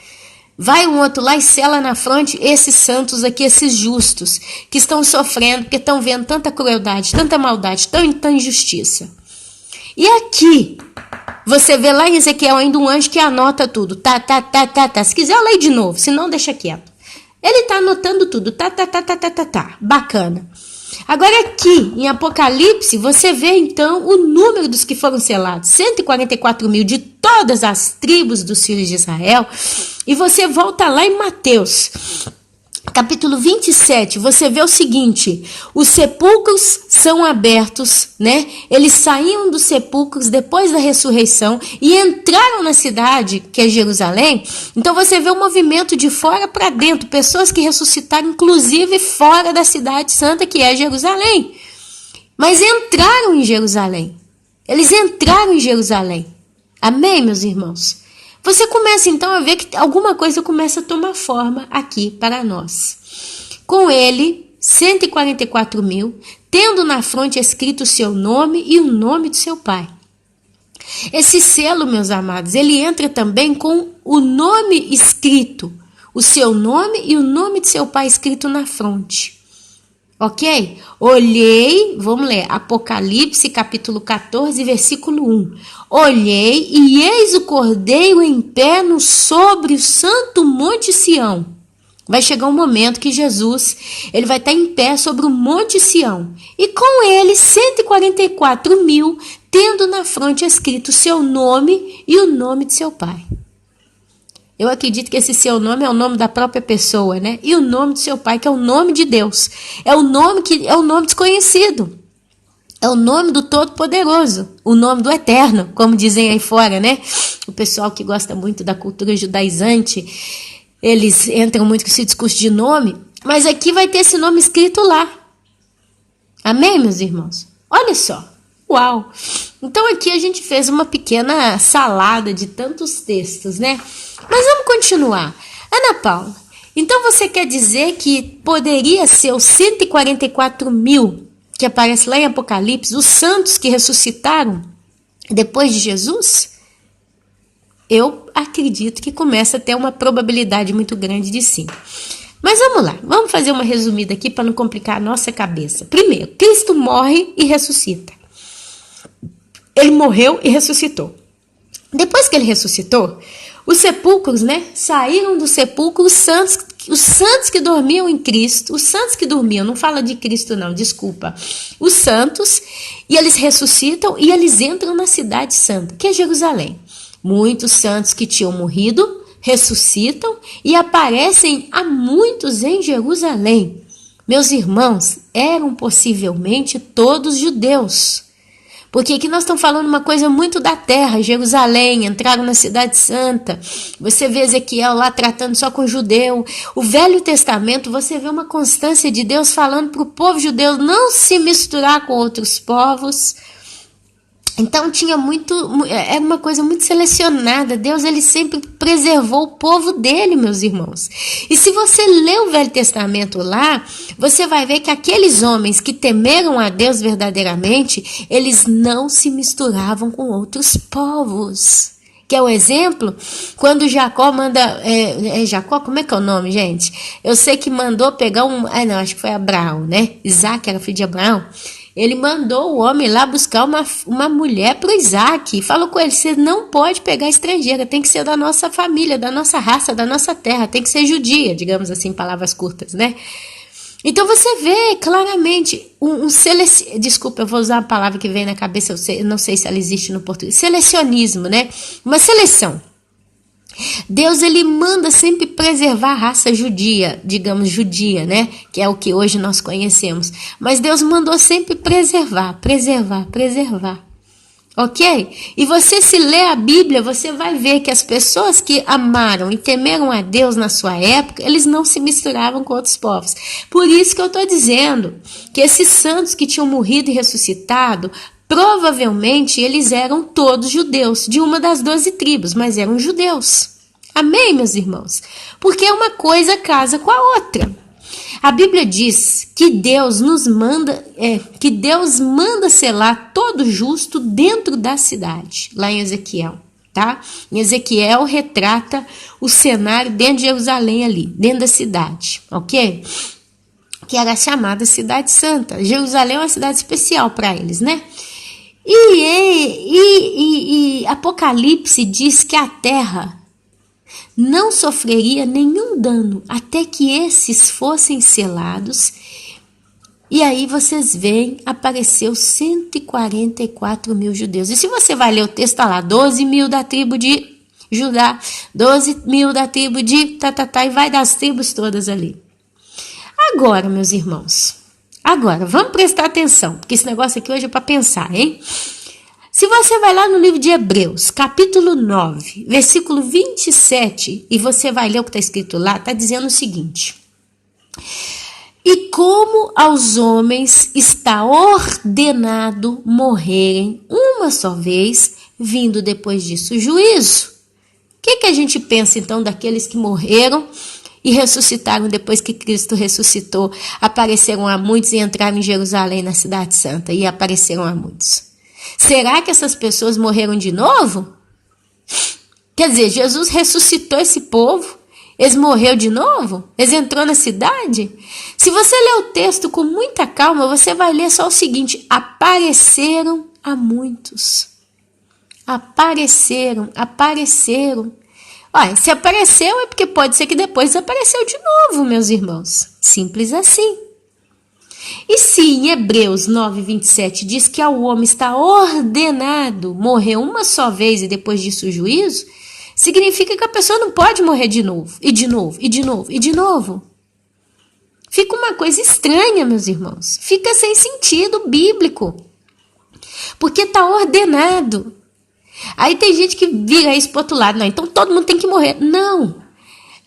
Vai um outro lá e sela na fronte esses santos aqui, esses justos, que estão sofrendo, porque estão vendo tanta crueldade, tanta maldade, tanta injustiça. E aqui, você vê lá em Ezequiel ainda um anjo que anota tudo. Tá. Se quiser, eu leio de novo, senão deixa quieto. Ele tá anotando tudo. Tá. Bacana. Agora aqui, em Apocalipse, você vê então o número dos que foram selados. 144.000 de todas as tribos dos filhos de Israel. E você volta lá em Mateus. capítulo 27, você vê o seguinte: os sepulcros são abertos, né? Eles saíram dos sepulcros depois da ressurreição e entraram na cidade, que é Jerusalém. Então você vê o movimento de fora para dentro, pessoas que ressuscitaram, inclusive fora da cidade santa, que é Jerusalém. Mas entraram em Jerusalém. Eles entraram em Jerusalém. Amém, meus irmãos? Você começa então a ver que alguma coisa começa a tomar forma aqui para nós. Com ele, 144 mil, tendo na fronte escrito o seu nome e o nome de seu pai. Esse selo, meus amados, ele entra também com o nome escrito, o seu nome e o nome de seu pai escrito na fronte. Ok? Olhei, vamos ler, Apocalipse capítulo 14, versículo 1. Olhei e eis o Cordeiro em pé sobre o santo monte Sião. Vai chegar um momento que Jesus, ele vai estar em pé sobre o monte Sião. E com ele 144 mil, tendo na fronte escrito o seu nome e o nome de seu pai. Eu acredito que esse seu nome é o nome da própria pessoa, né? E o nome do seu pai, que é o nome de Deus. É o nome que é o nome desconhecido. É o nome do Todo-Poderoso, o nome do Eterno, como dizem aí fora, né? O pessoal que gosta muito da cultura judaizante, eles entram muito com esse discurso de nome, mas aqui vai ter esse nome escrito lá. Amém, meus irmãos? Olha só. Uau! Então aqui a gente fez uma pequena salada de tantos textos, né? Mas vamos continuar. Ana Paula, então você quer dizer que poderia ser os 144 mil que aparece lá em Apocalipse, os santos que ressuscitaram depois de Jesus? Eu acredito que começa a ter uma probabilidade muito grande de sim. Mas vamos lá, vamos fazer uma resumida aqui para não complicar a nossa cabeça. Primeiro, Cristo morre e ressuscita. Ele morreu e ressuscitou. Depois que ele ressuscitou, os sepulcros, né, saíram do sepulcro os santos que dormiam em Cristo, os santos que dormiam, não fala de Cristo não, desculpa, os santos, e eles ressuscitam e eles entram na cidade santa, que é Jerusalém. Muitos santos que tinham morrido ressuscitam e aparecem a muitos em Jerusalém. Meus irmãos, eram possivelmente todos judeus. Porque aqui nós estamos falando uma coisa muito da terra, Jerusalém, entraram na cidade santa, você vê Ezequiel lá tratando só com judeu, o Velho Testamento, você vê uma constância de Deus falando para o povo judeu não se misturar com outros povos. Então é uma coisa muito selecionada. Deus, ele sempre preservou o povo dele, meus irmãos. E se você ler o Velho Testamento lá, você vai ver que aqueles homens que temeram a Deus verdadeiramente, eles não se misturavam com outros povos. Que é o exemplo, quando Jacó manda... Jacó, como é que é o nome, gente? Eu sei que mandou pegar acho que foi Abraão, né? Isaac era filho de Abraão. Ele mandou o homem lá buscar uma mulher para o Isaac. E falou com ele, você não pode pegar estrangeira, tem que ser da nossa família, da nossa raça, da nossa terra, tem que ser judia, digamos assim, palavras curtas, né? Então você vê claramente desculpa, eu vou usar uma palavra que vem na cabeça, eu não sei se ela existe no português, selecionismo, né? Uma seleção. Deus, ele manda sempre preservar a raça judia, digamos judia, né? Que é o que hoje nós conhecemos. Mas Deus mandou sempre preservar. Ok? E você se lê a Bíblia, você vai ver que as pessoas que amaram e temeram a Deus na sua época, eles não se misturavam com outros povos. Por isso que eu estou dizendo que esses santos que tinham morrido e ressuscitado, provavelmente eles eram todos judeus, de uma das 12 tribos, mas eram judeus. Amém, meus irmãos? Porque uma coisa casa com a outra. A Bíblia diz que Deus manda selar todo justo dentro da cidade, lá em Ezequiel, tá? Em Ezequiel retrata o cenário dentro de Jerusalém ali, dentro da cidade, ok? Que era chamada Cidade Santa. Jerusalém é uma cidade especial para eles, né? E Apocalipse diz que a terra não sofreria nenhum dano até que esses fossem selados. E aí vocês veem, apareceu 144 mil judeus. E se você vai ler o texto, está lá, 12 mil da tribo de Judá, 12 mil da tribo de e vai das tribos todas ali. Agora, meus irmãos, agora, vamos prestar atenção, porque esse negócio aqui hoje é para pensar, hein? Se você vai lá no livro de Hebreus, capítulo 9, versículo 27, e você vai ler o que está escrito lá, está dizendo o seguinte: e como aos homens está ordenado morrerem uma só vez, vindo depois disso o juízo. O que a gente pensa então daqueles que morreram e ressuscitaram depois que Cristo ressuscitou? Apareceram a muitos e entraram em Jerusalém, na cidade santa, e apareceram a muitos. Será que essas pessoas morreram de novo? Quer dizer, Jesus ressuscitou esse povo, eles morreram de novo? Eles entrou na cidade? Se você ler o texto com muita calma, você vai ler só o seguinte: apareceram a muitos. Apareceram. Olha, se apareceu é porque pode ser que depois desapareceu de novo, meus irmãos. Simples assim. E se em Hebreus 9, 27 diz que ao homem está ordenado morrer uma só vez e depois disso o juízo, significa que a pessoa não pode morrer de novo, e de novo, e de novo, e de novo. Fica uma coisa estranha, meus irmãos. Fica sem sentido bíblico. Porque está ordenado. Aí tem gente que vira isso para outro lado. Não, então todo mundo tem que morrer. Não.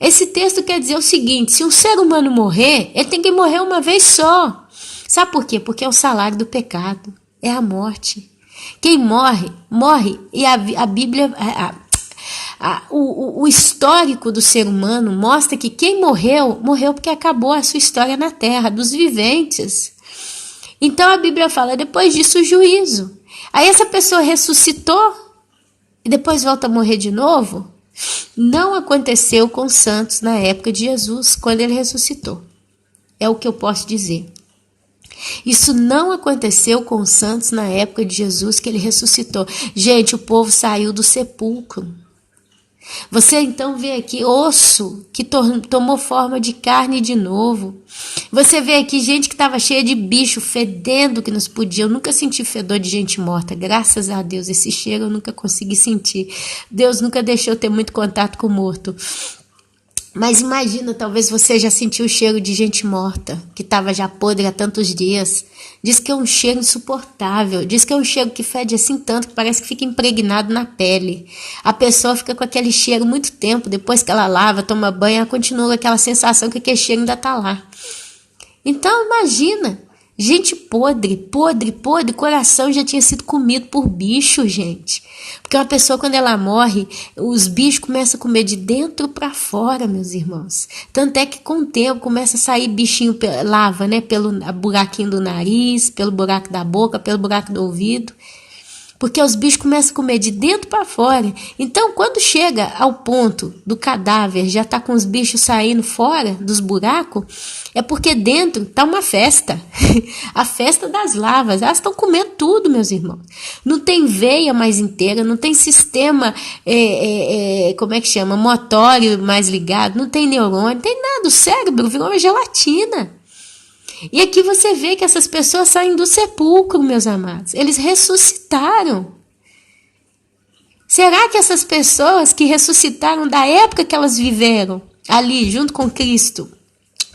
Esse texto quer dizer o seguinte: se um ser humano morrer, ele tem que morrer uma vez só. Sabe por quê? Porque é o salário do pecado. É a morte. Quem morre, morre. E a Bíblia, o histórico do ser humano mostra que quem morreu, morreu porque acabou a sua história na terra, dos viventes. Então a Bíblia fala, depois disso o juízo. Aí essa pessoa ressuscitou e depois volta a morrer de novo. Não aconteceu com os santos na época de Jesus, quando ele ressuscitou. É o que eu posso dizer. Isso não aconteceu com os santos na época de Jesus, que ele ressuscitou. Gente, o povo saiu do sepulcro. Você então vê aqui osso que tomou forma de carne de novo. Você vê aqui gente que estava cheia de bicho, fedendo que nos podia. Eu nunca senti fedor de gente morta, graças a Deus. Esse cheiro eu nunca consegui sentir. Deus nunca deixou eu ter muito contato com o morto. Mas imagina, talvez você já sentiu o cheiro de gente morta, que estava já podre há tantos dias. Diz que é um cheiro insuportável, diz que é um cheiro que fede assim tanto que parece que fica impregnado na pele. A pessoa fica com aquele cheiro muito tempo, depois que ela lava, toma banho, ela continua com aquela sensação que aquele cheiro ainda está lá. Então imagina, gente podre, coração já tinha sido comido por bicho, gente. Porque uma pessoa, quando ela morre, os bichos começam a comer de dentro para fora, meus irmãos. Tanto é que com o tempo começa a sair bichinho, lava, né? Pelo buraquinho do nariz, pelo buraco da boca, pelo buraco do ouvido. Porque os bichos começam a comer de dentro para fora. Então, quando chega ao ponto do cadáver já tá com os bichos saindo fora dos buracos, é porque dentro tá uma festa. A festa das lavas. Elas estão comendo tudo, meus irmãos. Não tem veia mais inteira, não tem sistema, como é que chama? Motório mais ligado, não tem neurônio, não tem nada. O cérebro virou uma gelatina. E aqui você vê que essas pessoas saem do sepulcro, meus amados. Eles ressuscitaram. Será que essas pessoas que ressuscitaram da época que elas viveram ali, junto com Cristo,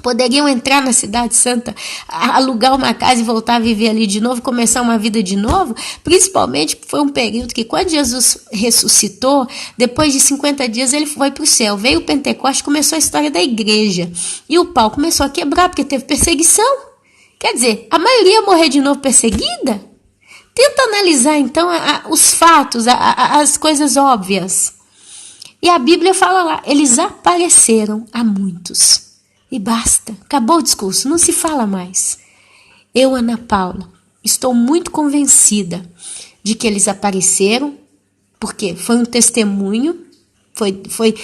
poderiam entrar na cidade santa, alugar uma casa e voltar a viver ali de novo, começar uma vida de novo? Principalmente foi um período que, quando Jesus ressuscitou, depois de 50 dias ele foi para o céu. Veio o Pentecoste, começou a história da igreja. E o pau começou a quebrar, porque teve perseguição. Quer dizer, a maioria ia morrer de novo perseguida? Tenta analisar, então, os fatos, as coisas óbvias. E a Bíblia fala lá, eles apareceram a muitos. E basta, acabou o discurso, não se fala mais. Eu, Ana Paula, estou muito convencida de que eles apareceram, porque foi um testemunho, foi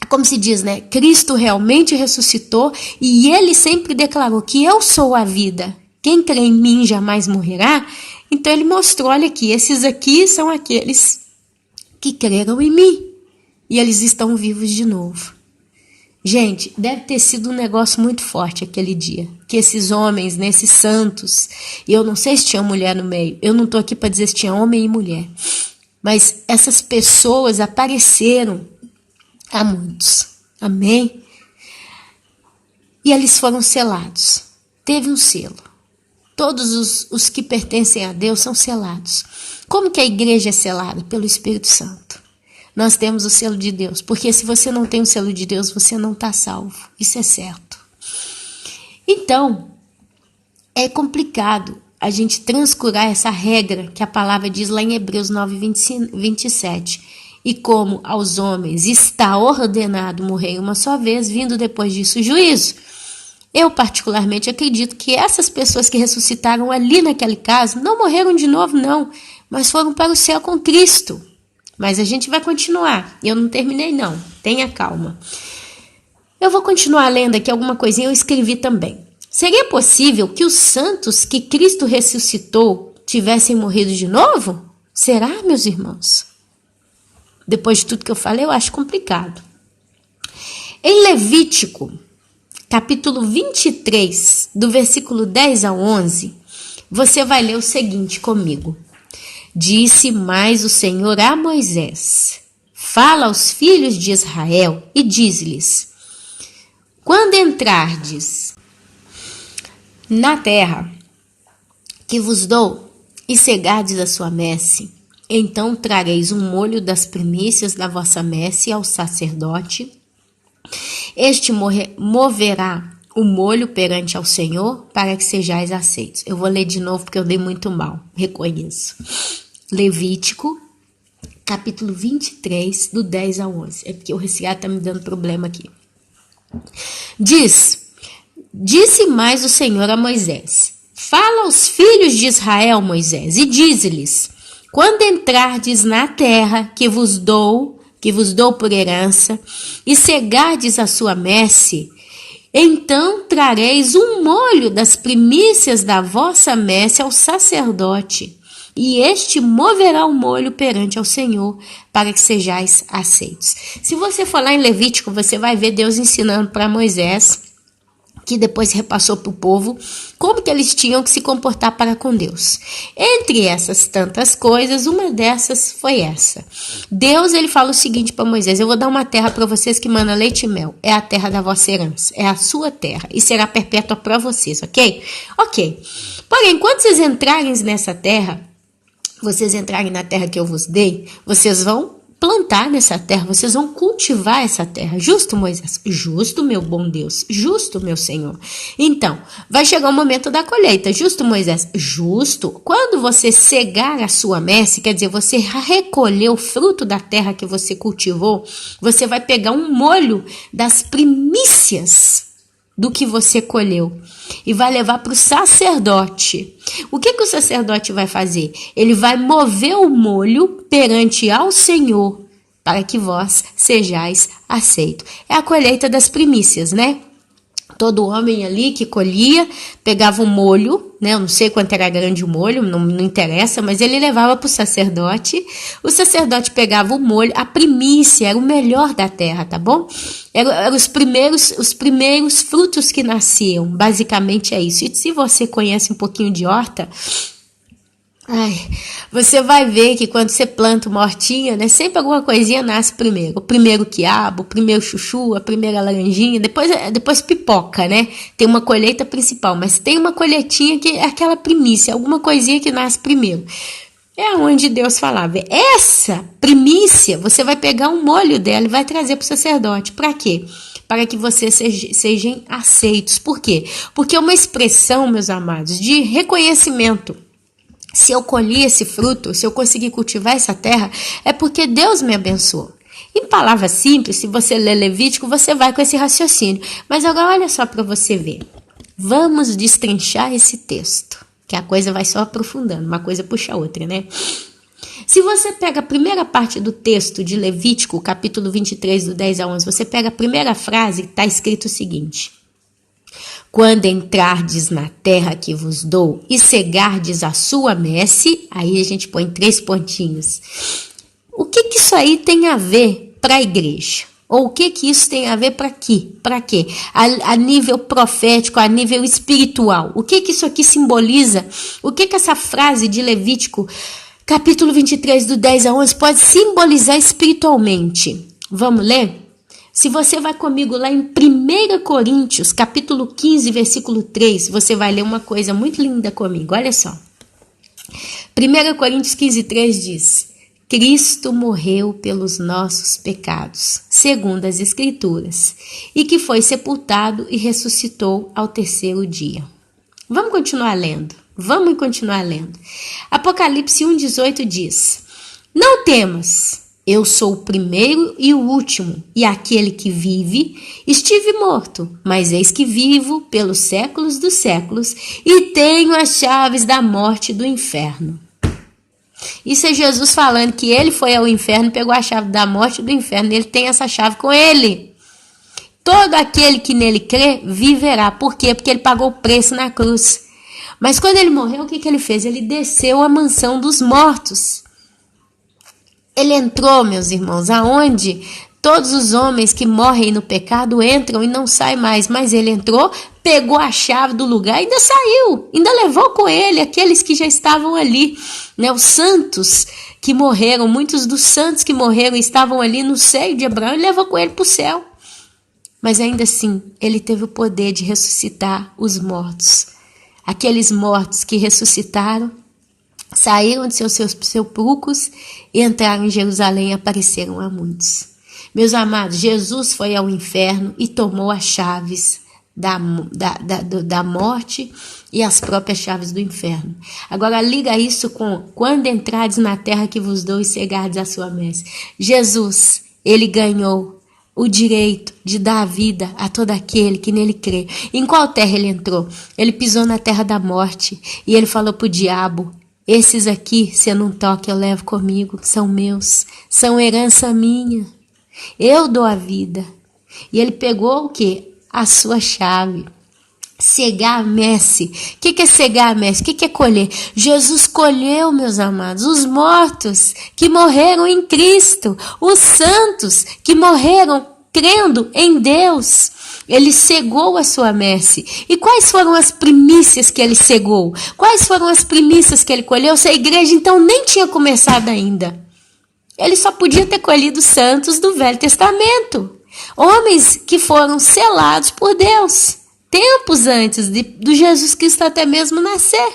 como se diz, né? Cristo realmente ressuscitou e ele sempre declarou que eu sou a vida. Quem crê em mim jamais morrerá. Então ele mostrou, olha aqui, esses aqui são aqueles que creram em mim e eles estão vivos de novo. Gente, deve ter sido um negócio muito forte aquele dia, que esses homens, né, esses santos, e eu não sei se tinha mulher no meio, eu não estou aqui para dizer se tinha homem e mulher, mas essas pessoas apareceram a muitos, amém? e eles foram selados. Teve um selo. Todos os que pertencem a Deus são selados. Como que a igreja é selada? Pelo Espírito Santo. Nós temos o selo de Deus, porque se você não tem o selo de Deus, você não está salvo. Isso é certo. Então, é complicado a gente transcurar essa regra que a palavra diz lá em Hebreus 9, 27. E como aos homens está ordenado morrer uma só vez, vindo depois disso o juízo. Eu particularmente acredito que essas pessoas que ressuscitaram ali naquele caso não morreram de novo não, mas foram para o céu com Cristo. Mas a gente vai continuar. Eu não terminei não, tenha calma. Eu vou continuar lendo aqui alguma coisinha, eu escrevi também. Seria possível que os santos que Cristo ressuscitou tivessem morrido de novo? Será, meus irmãos? Depois de tudo que eu falei, eu acho complicado. Em Levítico, capítulo 23, do versículo 10 ao 11, você vai ler o seguinte comigo. Disse mais o Senhor a Moisés: fala aos filhos de Israel e diz-lhes: quando entrardes na terra que vos dou e cegardes a sua messe, então trareis um molho das primícias da vossa messe ao sacerdote. Este moverá o molho perante ao Senhor para que sejais aceitos. Eu vou ler de novo porque eu dei muito mal, reconheço. Levítico, capítulo 23, do 10 ao 11. É porque o resfriado está me dando problema aqui. Disse mais o Senhor a Moisés: fala aos filhos de Israel, Moisés, e dize-lhes: quando entrardes na terra que vos dou por herança, e cegardes a sua messe, então trareis um molho das primícias da vossa messe ao sacerdote, e este moverá o molho perante ao Senhor, para que sejais aceitos. Se você for lá em Levítico, você vai ver Deus ensinando para Moisés, que depois repassou para o povo, como que eles tinham que se comportar para com Deus. Entre essas tantas coisas, uma dessas foi essa. Deus, ele fala o seguinte para Moisés: eu vou dar uma terra para vocês que mana leite e mel. É a terra da vossa herança, é a sua terra, e será perpétua para vocês, ok? Ok. Porém, quando vocês entrarem nessa terra, vocês entrarem na terra que eu vos dei, vocês vão plantar nessa terra, vocês vão cultivar essa terra. Justo, Moisés? Justo, meu bom Deus. Justo, meu Senhor. Então, vai chegar o momento da colheita. Justo, Moisés? Justo. Quando você cegar a sua messe, quer dizer, você recolher o fruto da terra que você cultivou, você vai pegar um molho das primícias do que você colheu e vai levar para o sacerdote. O que o sacerdote vai fazer? Ele vai mover o molho perante ao Senhor para que vós sejais aceitos. É a colheita das primícias, né? Todo homem ali que colhia, pegava um molho, né? Eu não sei quanto era grande o molho, não interessa, mas ele levava para o sacerdote. O sacerdote pegava o molho, a primícia era o melhor da terra, tá bom? Eram os primeiros frutos que nasciam, basicamente é isso. E se você conhece um pouquinho de horta, você vai ver que quando você planta uma hortinha, né, sempre alguma coisinha nasce primeiro. O primeiro quiabo, o primeiro chuchu, a primeira laranjinha, depois pipoca, né? Tem uma colheita principal, mas tem uma colheitinha que é aquela primícia, alguma coisinha que nasce primeiro. É onde Deus falava: essa primícia, você vai pegar um molho dela e vai trazer para o sacerdote. Para quê? Para que vocês sejam aceitos. Por quê? Porque é uma expressão, meus amados, de reconhecimento. Se eu colhi esse fruto, se eu conseguir cultivar essa terra, é porque Deus me abençoou. Em palavras simples, se você ler Levítico, você vai com esse raciocínio. Mas agora olha só para você ver. Vamos destrinchar esse texto, que a coisa vai só aprofundando, uma coisa puxa a outra, né? Se você pega a primeira parte do texto de Levítico, capítulo 23, do 10 a 11, você pega a primeira frase, está escrito o seguinte: quando entrardes na terra que vos dou e cegardes a sua messe, aí a gente põe 3 pontinhos. O que isso aí tem a ver para a igreja? Ou o que isso tem a ver para quê? Para quê? A nível profético, a nível espiritual. O que isso aqui simboliza? O que essa frase de Levítico, capítulo 23, do 10 a 11, pode simbolizar espiritualmente? Vamos ler? Se você vai comigo lá em 1 Coríntios, capítulo 15, versículo 3, você vai ler uma coisa muito linda comigo, olha só. 1 Coríntios 15, 3 diz: Cristo morreu pelos nossos pecados, segundo as Escrituras, e que foi sepultado e ressuscitou ao terceiro dia. Vamos continuar lendo. Apocalipse 1,18 diz: Não temas, eu sou o primeiro e o último, e aquele que vive. Estive morto, mas eis que vivo pelos séculos dos séculos, e tenho as chaves da morte e do inferno. Isso é Jesus falando que ele foi ao inferno, pegou a chave da morte e do inferno, e ele tem essa chave com ele. Todo aquele que nele crê, viverá. Por quê? Porque ele pagou o preço na cruz. Mas quando ele morreu, o que ele fez? Ele desceu à mansão dos mortos. Ele entrou, meus irmãos, aonde todos os homens que morrem no pecado entram e não saem mais. Mas ele entrou, pegou a chave do lugar e ainda saiu. Ainda levou com ele aqueles que já estavam ali, né? Os santos que morreram, muitos dos santos que morreram estavam ali no seio de Abraão e levou com ele para o céu. Mas ainda assim, ele teve o poder de ressuscitar os mortos. Aqueles mortos que ressuscitaram, saíram de seus sepulcros e entraram em Jerusalém e apareceram a muitos. Meus amados, Jesus foi ao inferno e tomou as chaves da morte e as próprias chaves do inferno. Agora liga isso com: quando entrardes na terra que vos dou e cegardes a sua messe. Jesus, ele ganhou o direito de dar a vida a todo aquele que nele crê. Em qual terra ele entrou? Ele pisou na terra da morte e ele falou para o diabo: esses aqui, se eu não toco, eu levo comigo, são meus, são herança minha, eu dou a vida. E ele pegou o quê? A sua chave. Cegar a messe. O que é cegar a messe? O que é colher? Jesus colheu, meus amados, os mortos que morreram em Cristo, os santos que morreram crendo em Deus. Ele cegou a sua messe. E quais foram as primícias que ele cegou? Quais foram as primícias que ele colheu? Se a igreja então nem tinha começado ainda. Ele só podia ter colhido santos do Velho Testamento. Homens que foram selados por Deus. Tempos antes do Jesus Cristo até mesmo nascer.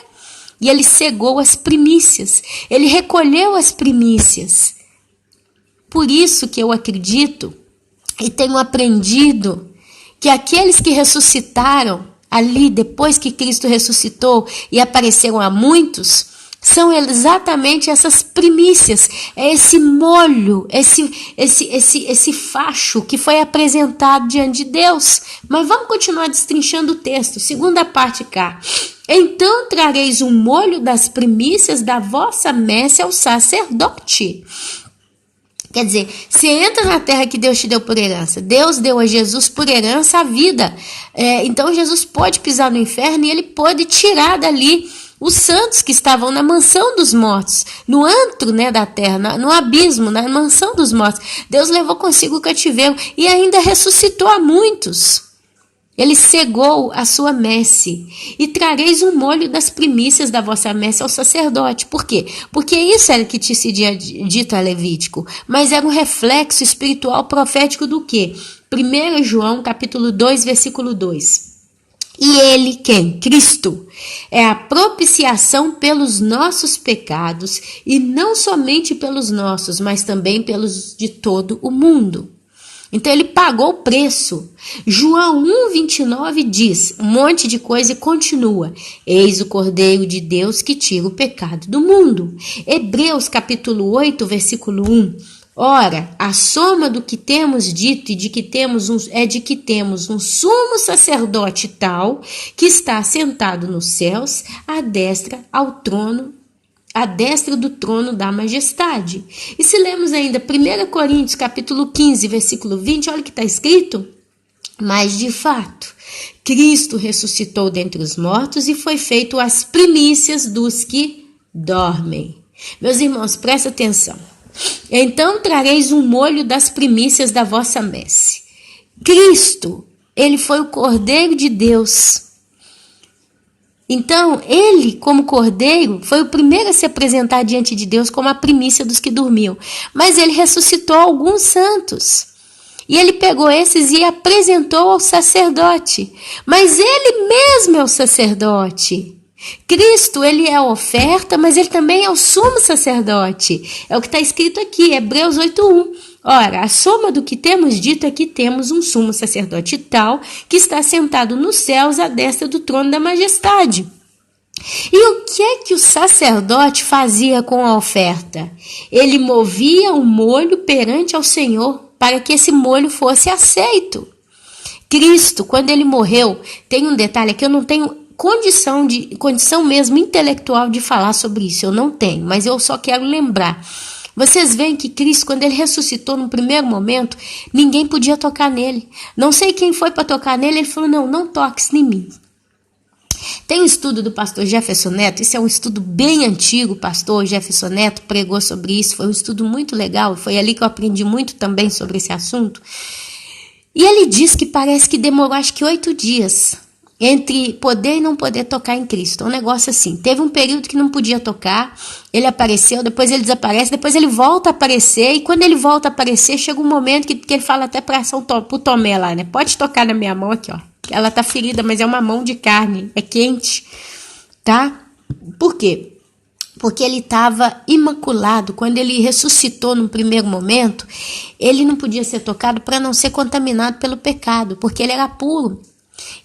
E ele cegou as primícias. Ele recolheu as primícias. Por isso que eu acredito e tenho aprendido que aqueles que ressuscitaram ali depois que Cristo ressuscitou e apareceram a muitos, são exatamente essas primícias, é esse molho, esse facho que foi apresentado diante de Deus. Mas vamos continuar destrinchando o texto, segunda parte cá. Então trareis um molho das primícias da vossa messe ao sacerdote. Quer dizer, você entra na terra que Deus te deu por herança. Deus deu a Jesus por herança a vida. Então Jesus pode pisar no inferno e ele pode tirar dali os santos que estavam na mansão dos mortos, no antro, né, da terra, no abismo, na mansão dos mortos. Deus levou consigo o cativeiro e ainda ressuscitou a muitos. Ele cegou a sua messe. E trareis um molho das primícias da vossa messe ao sacerdote. Por quê? Porque isso era o que te seria dito a Levítico. Mas era um reflexo espiritual profético do quê? 1 João capítulo 2, versículo 2. E ele, quem? Cristo, é a propiciação pelos nossos pecados, e não somente pelos nossos, mas também pelos de todo o mundo. Então ele pagou o preço. João 1,29 diz um monte de coisa e continua: eis o Cordeiro de Deus que tira o pecado do mundo. Hebreus capítulo 8, versículo 1. Ora, a soma do que temos dito e de que temos um sumo sacerdote tal, que está sentado nos céus, à destra do trono da majestade. E se lemos ainda 1 Coríntios capítulo 15, versículo 20, olha o que está escrito: mas de fato, Cristo ressuscitou dentre os mortos e foi feito as primícias dos que dormem. Meus irmãos, presta atenção. Então trareis um molho das primícias da vossa messe. Cristo, ele foi o Cordeiro de Deus. Então, ele, como Cordeiro, foi o primeiro a se apresentar diante de Deus como a primícia dos que dormiam. Mas ele ressuscitou alguns santos. E ele pegou esses e apresentou ao sacerdote. Mas ele mesmo é o sacerdote. Cristo, ele é a oferta, mas ele também é o sumo sacerdote. É o que está escrito aqui, Hebreus 8:1. Ora, a soma do que temos dito é que temos um sumo sacerdote tal, que está sentado nos céus à destra do trono da majestade. E o que o sacerdote fazia com a oferta? Ele movia o molho perante ao Senhor, para que esse molho fosse aceito. Cristo, quando ele morreu, tem um detalhe aqui, eu não tenho condição mesmo intelectual de falar sobre isso, eu não tenho, mas eu só quero lembrar. Vocês veem que Cristo, quando ele ressuscitou no primeiro momento, ninguém podia tocar nele. Não sei quem foi para tocar nele, ele falou, não toques em mim. Tem um estudo do pastor Jefferson Neto, isso é um estudo bem antigo, o pastor Jefferson Neto pregou sobre isso, foi um estudo muito legal, foi ali que eu aprendi muito também sobre esse assunto. E ele diz que parece que demorou acho que 8 dias entre poder e não poder tocar em Cristo. Um negócio assim. Teve um período que não podia tocar, ele apareceu, depois ele desaparece, depois ele volta a aparecer, e quando ele volta a aparecer, chega um momento que ele fala até para o Tomé lá, né? Pode tocar na minha mão aqui, ó. Ela tá ferida, mas é uma mão de carne, é quente, tá? Por quê? Porque ele estava imaculado. Quando ele ressuscitou no primeiro momento, ele não podia ser tocado para não ser contaminado pelo pecado, porque ele era puro.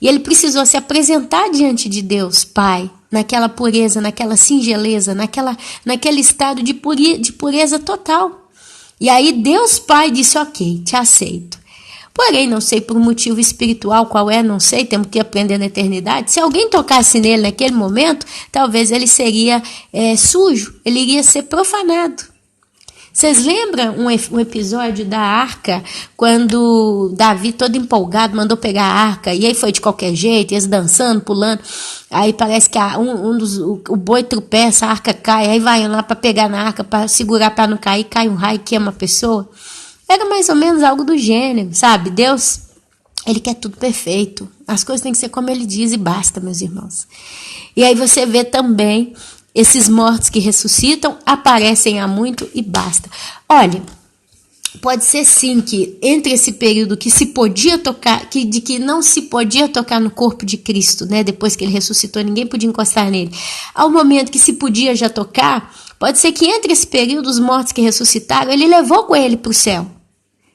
E ele precisou se apresentar diante de Deus, Pai, naquela pureza, naquela singeleza, naquele estado de pureza total. E aí Deus Pai disse, ok, te aceito. Porém, não sei por um motivo espiritual qual é, não sei, temos que aprender na eternidade. Se alguém tocasse nele naquele momento, talvez ele seria sujo, ele iria ser profanado. Vocês lembram um episódio da arca, quando Davi, todo empolgado, mandou pegar a arca, e aí foi de qualquer jeito, eles dançando, pulando, aí parece que o boi tropeça, a arca cai, aí vai lá para pegar na arca, para segurar para não cair, cai um raio e queima a pessoa. Era mais ou menos algo do gênero, sabe? Deus, ele quer tudo perfeito, as coisas têm que ser como ele diz e basta, meus irmãos. E aí você vê também esses mortos que ressuscitam, aparecem há muito e basta. Olha, pode ser sim que entre esse período que se podia tocar, que não se podia tocar no corpo de Cristo, né? Depois que ele ressuscitou, ninguém podia encostar nele. Ao momento que se podia já tocar, pode ser que entre esse período, os mortos que ressuscitaram, ele levou com ele para o céu.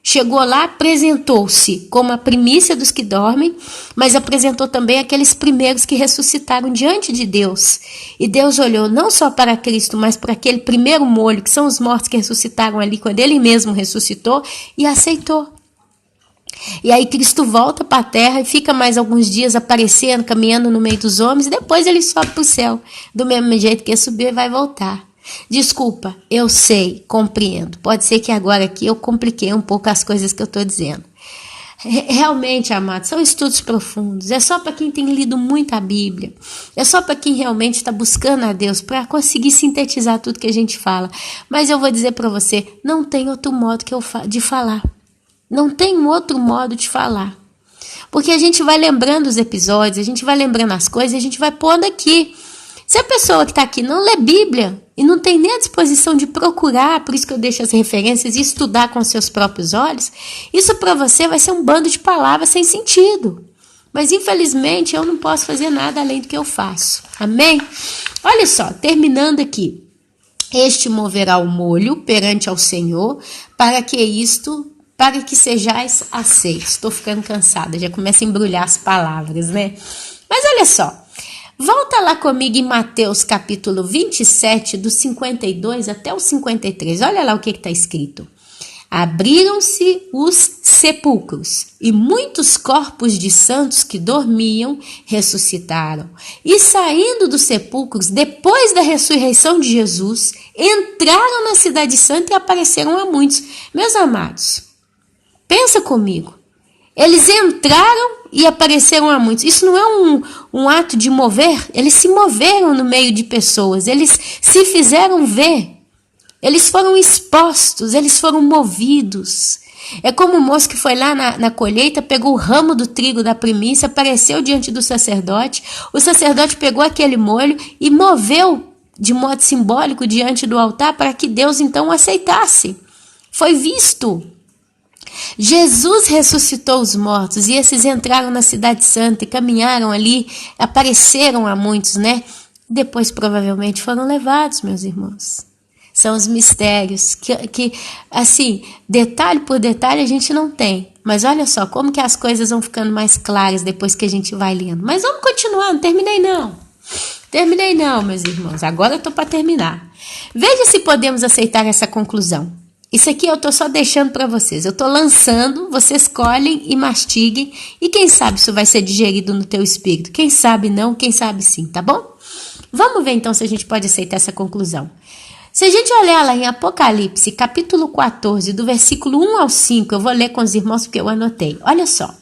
Chegou lá, apresentou-se como a primícia dos que dormem, mas apresentou também aqueles primeiros que ressuscitaram diante de Deus. E Deus olhou não só para Cristo, mas para aquele primeiro molho, que são os mortos que ressuscitaram ali, quando ele mesmo ressuscitou, e aceitou. E aí Cristo volta para a terra e fica mais alguns dias aparecendo, caminhando no meio dos homens, e depois ele sobe para o céu. Do mesmo jeito que ele subiu, ele vai voltar. Desculpa, eu sei, compreendo. Pode ser que agora aqui eu compliquei um pouco as coisas que eu estou dizendo. Realmente, amados, são estudos profundos. É só para quem tem lido muito a Bíblia. É só para quem realmente está buscando a Deus para conseguir sintetizar tudo que a gente fala. Mas eu vou dizer para você, não tem outro modo de falar. Não tem outro modo de falar. Porque a gente vai lembrando os episódios, a gente vai lembrando as coisas, a gente vai pondo aqui. Se a pessoa que está aqui não lê Bíblia e não tem nem a disposição de procurar, por isso que eu deixo as referências, e estudar com seus próprios olhos, isso para você vai ser um bando de palavras sem sentido. Mas infelizmente eu não posso fazer nada além do que eu faço. Amém? Olha só, terminando aqui. Este moverá o molho perante ao Senhor, para que sejais aceitos. Estou ficando cansada, já começa a embrulhar as palavras, né? Mas olha só. Volta lá comigo em Mateus capítulo 27, do 52 até o 53. Olha lá o que está escrito. Abriram-se os sepulcros, e muitos corpos de santos que dormiam ressuscitaram. E saindo dos sepulcros, depois da ressurreição de Jesus, entraram na cidade santa e apareceram a muitos. Meus amados, pensa comigo. Eles entraram e apareceram a muitos. Isso não é um ato de mover? Eles se moveram no meio de pessoas. Eles se fizeram ver. Eles foram expostos. Eles foram movidos. É como o moço que foi lá na colheita, pegou o ramo do trigo da primícia, apareceu diante do sacerdote. O sacerdote pegou aquele molho e moveu de modo simbólico diante do altar para que Deus então o aceitasse. Foi visto. Jesus ressuscitou os mortos e esses entraram na cidade santa e caminharam ali, apareceram a muitos, né? Depois provavelmente foram levados, meus irmãos. São os mistérios que, assim, detalhe por detalhe a gente não tem. Mas olha só como que as coisas vão ficando mais claras depois que a gente vai lendo. Mas vamos continuar, não terminei não. Terminei não, meus irmãos. Agora eu estou para terminar. Veja se podemos aceitar essa conclusão. Isso aqui eu estou só deixando para vocês. Eu estou lançando, vocês colhem e mastiguem. E quem sabe isso vai ser digerido no teu espírito. Quem sabe não, quem sabe sim, tá bom? Vamos ver então se a gente pode aceitar essa conclusão. Se a gente olhar lá em Apocalipse, capítulo 14, do versículo 1 ao 5, eu vou ler com os irmãos porque eu anotei. Olha só.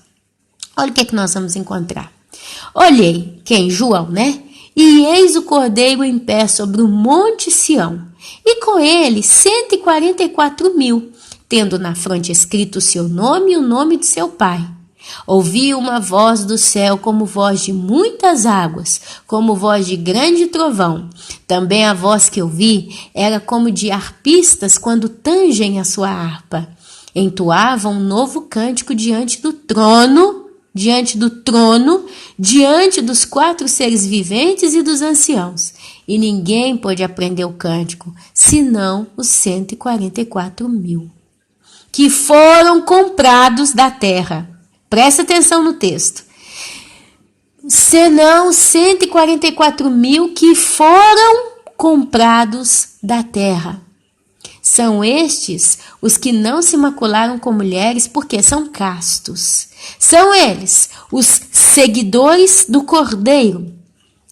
Olha o que nós vamos encontrar. Olhei, quem? João, né? E eis o Cordeiro em pé sobre o monte Sião, e com ele 144.000, tendo na fronte escrito o seu nome e o nome de seu pai. Ouvi uma voz do céu como voz de muitas águas, como voz de grande trovão. Também a voz que eu vi era como de harpistas quando tangem a sua harpa. Entoavam um novo cântico diante do trono, diante dos 4 seres viventes e dos anciãos. E ninguém pôde aprender o cântico, senão os 144.000, que foram comprados da terra. Presta atenção no texto. Senão 144.000 que foram comprados da terra. São estes os que não se macularam com mulheres porque são castos. São eles os seguidores do Cordeiro.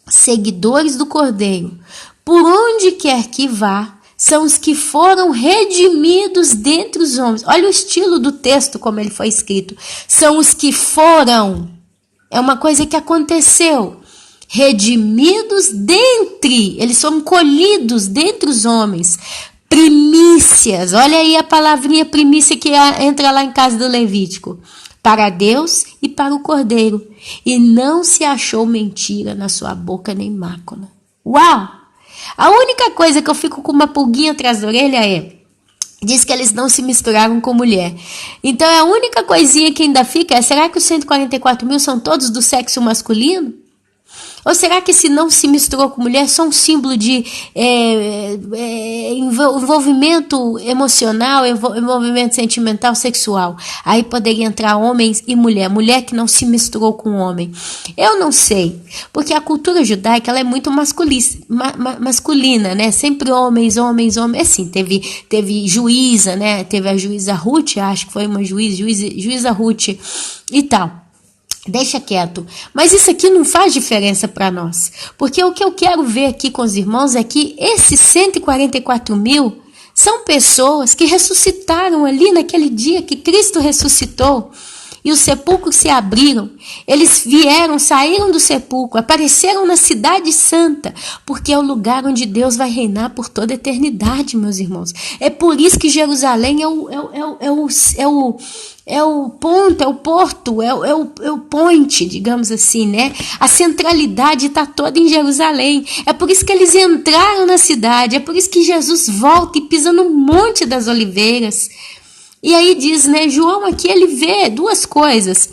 Seguidores do Cordeiro. Por onde quer que vá, são os que foram redimidos dentre os homens. Olha o estilo do texto como ele foi escrito. São os que foram. É uma coisa que aconteceu. Redimidos dentre. Eles foram colhidos dentre os homens. Primícias. Olha aí a palavrinha primícia que entra lá em casa do Levítico. Para Deus e para o Cordeiro. E não se achou mentira na sua boca nem mácula. Uau! A única coisa que eu fico com uma pulguinha atrás da orelha diz que eles não se misturaram com mulher. Então a única coisinha que ainda fica é, será que os 144.000 são todos do sexo masculino? Ou será que se não se misturou com mulher, só um símbolo de envolvimento emocional, envolvimento sentimental, sexual? Aí poderia entrar homens e mulher. Mulher que não se misturou com homem. Eu não sei, porque a cultura judaica ela é muito masculina, né? Sempre homens. Assim, teve juíza, né? Teve a juíza Ruth, acho que foi uma juíza Ruth e tal. Deixa quieto. Mas isso aqui não faz diferença para nós. Porque o que eu quero ver aqui com os irmãos é que esses 144.000 são pessoas que ressuscitaram ali naquele dia que Cristo ressuscitou. E os sepulcros se abriram. Eles saíram do sepulcro, apareceram na cidade santa, porque é o lugar onde Deus vai reinar por toda a eternidade, meus irmãos. É por isso que Jerusalém é o ponto, é o porto, é o point, digamos assim, né? A centralidade está toda em Jerusalém. É por isso que eles entraram na cidade, é por isso que Jesus volta e pisa no Monte das Oliveiras. E aí diz, né, João aqui ele vê duas coisas.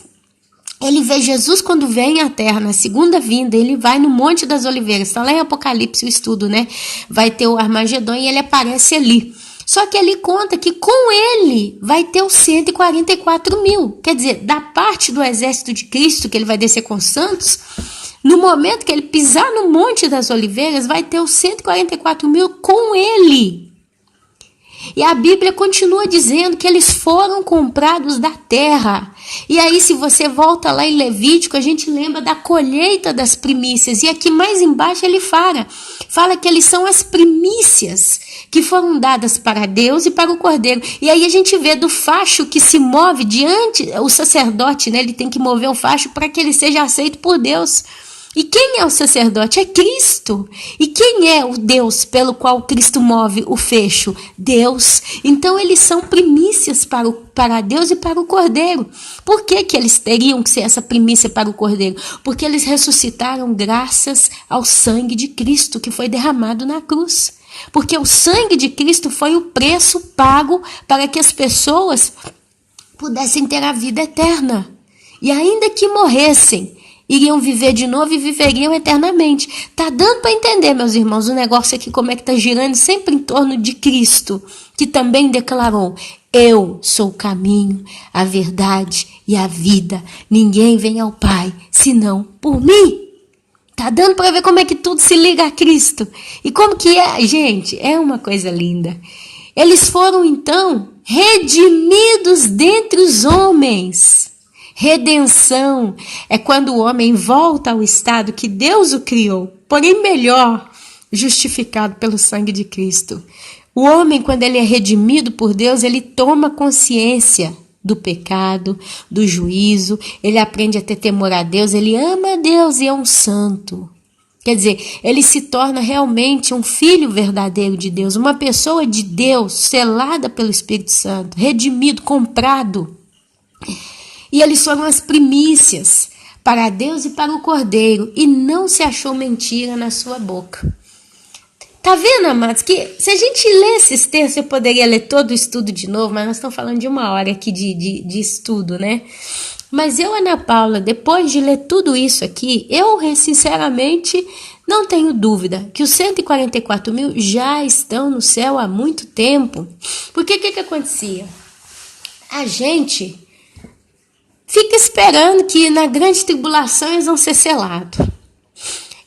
Ele vê Jesus quando vem à terra, na segunda vinda, ele vai no Monte das Oliveiras. Está lá em Apocalipse o estudo, né? Vai ter o Armagedon e ele aparece ali. Só que ele conta que com ele vai ter os 144.000. Quer dizer, da parte do exército de Cristo, que ele vai descer com os santos, no momento que ele pisar no Monte das Oliveiras, vai ter os 144.000 com ele. E a Bíblia continua dizendo que eles foram comprados da terra. E aí, se você volta lá em Levítico, a gente lembra da colheita das primícias. E aqui mais embaixo ele fala que eles são as primícias que foram dadas para Deus e para o Cordeiro. E aí a gente vê do facho que se move diante, o sacerdote, né, ele tem que mover o facho para que ele seja aceito por Deus. E quem é o sacerdote? É Cristo. E quem é o Deus pelo qual Cristo move o fecho? Deus. Então eles são primícias para Deus e para o Cordeiro. Por que eles teriam que ser essa primícia para o Cordeiro? Porque eles ressuscitaram graças ao sangue de Cristo que foi derramado na cruz. Porque o sangue de Cristo foi o preço pago para que as pessoas pudessem ter a vida eterna. E ainda que morressem, iriam viver de novo e viveriam eternamente. Tá dando para entender, meus irmãos, o negócio aqui como é que tá girando sempre em torno de Cristo, que também declarou: eu sou o caminho, a verdade e a vida. Ninguém vem ao Pai senão por mim. Tá dando para ver como é que tudo se liga a Cristo. E como que é, gente, é uma coisa linda. Eles foram então redimidos dentre os homens. Redenção é quando o homem volta ao estado que Deus o criou, porém melhor, justificado pelo sangue de Cristo. O homem, quando ele é redimido por Deus, ele toma consciência do pecado, do juízo, ele aprende a ter temor a Deus, ele ama a Deus e é um santo. Quer dizer, ele se torna realmente um filho verdadeiro de Deus, uma pessoa de Deus, selada pelo Espírito Santo, redimido, comprado. E eles foram as primícias para Deus e para o Cordeiro, e não se achou mentira na sua boca. Tá vendo, amados, que se a gente lê esses textos, eu poderia ler todo o estudo de novo, mas nós estamos falando de uma hora aqui de estudo, né? Mas eu, Ana Paula, depois de ler tudo isso aqui, eu sinceramente não tenho dúvida que os 144 mil já estão no céu há muito tempo. Porque o que acontecia? A gente fica esperando que na grande tribulação eles vão ser selados.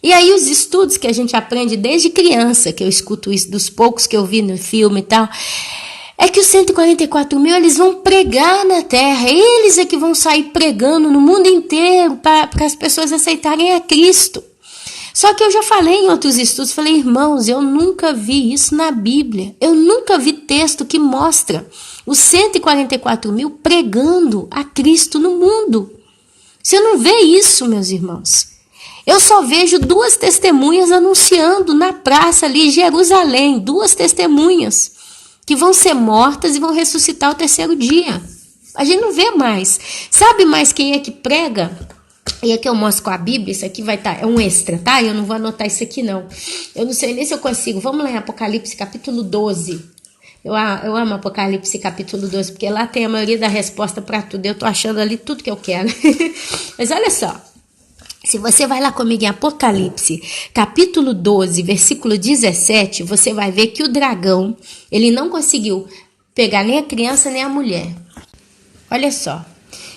E aí os estudos que a gente aprende desde criança, que eu escuto isso dos poucos que eu vi no filme e tal, é que os 144 mil eles vão pregar na terra, eles é que vão sair pregando no mundo inteiro para as pessoas aceitarem a Cristo. Só que eu já falei em outros estudos, falei, irmãos, eu nunca vi isso na Bíblia, eu nunca vi texto que mostra os 144 mil pregando a Cristo no mundo. Você não vê isso, meus irmãos. Eu só vejo 2 testemunhas anunciando na praça ali em Jerusalém, 2 testemunhas que vão ser mortas e vão ressuscitar ao 3º dia. A gente não vê mais. Sabe mais quem é que prega? E aqui eu mostro com a Bíblia, isso aqui vai estar, é um extra, tá? Eu não vou anotar isso aqui não. Eu não sei nem se eu consigo. Vamos lá em Apocalipse capítulo 12. Eu amo Apocalipse capítulo 12, porque lá tem a maioria da resposta para tudo. Eu tô achando ali tudo que eu quero. Mas olha só. Se você vai lá comigo em Apocalipse, capítulo 12, versículo 17, você vai ver que o dragão, ele não conseguiu pegar nem a criança nem a mulher. Olha só.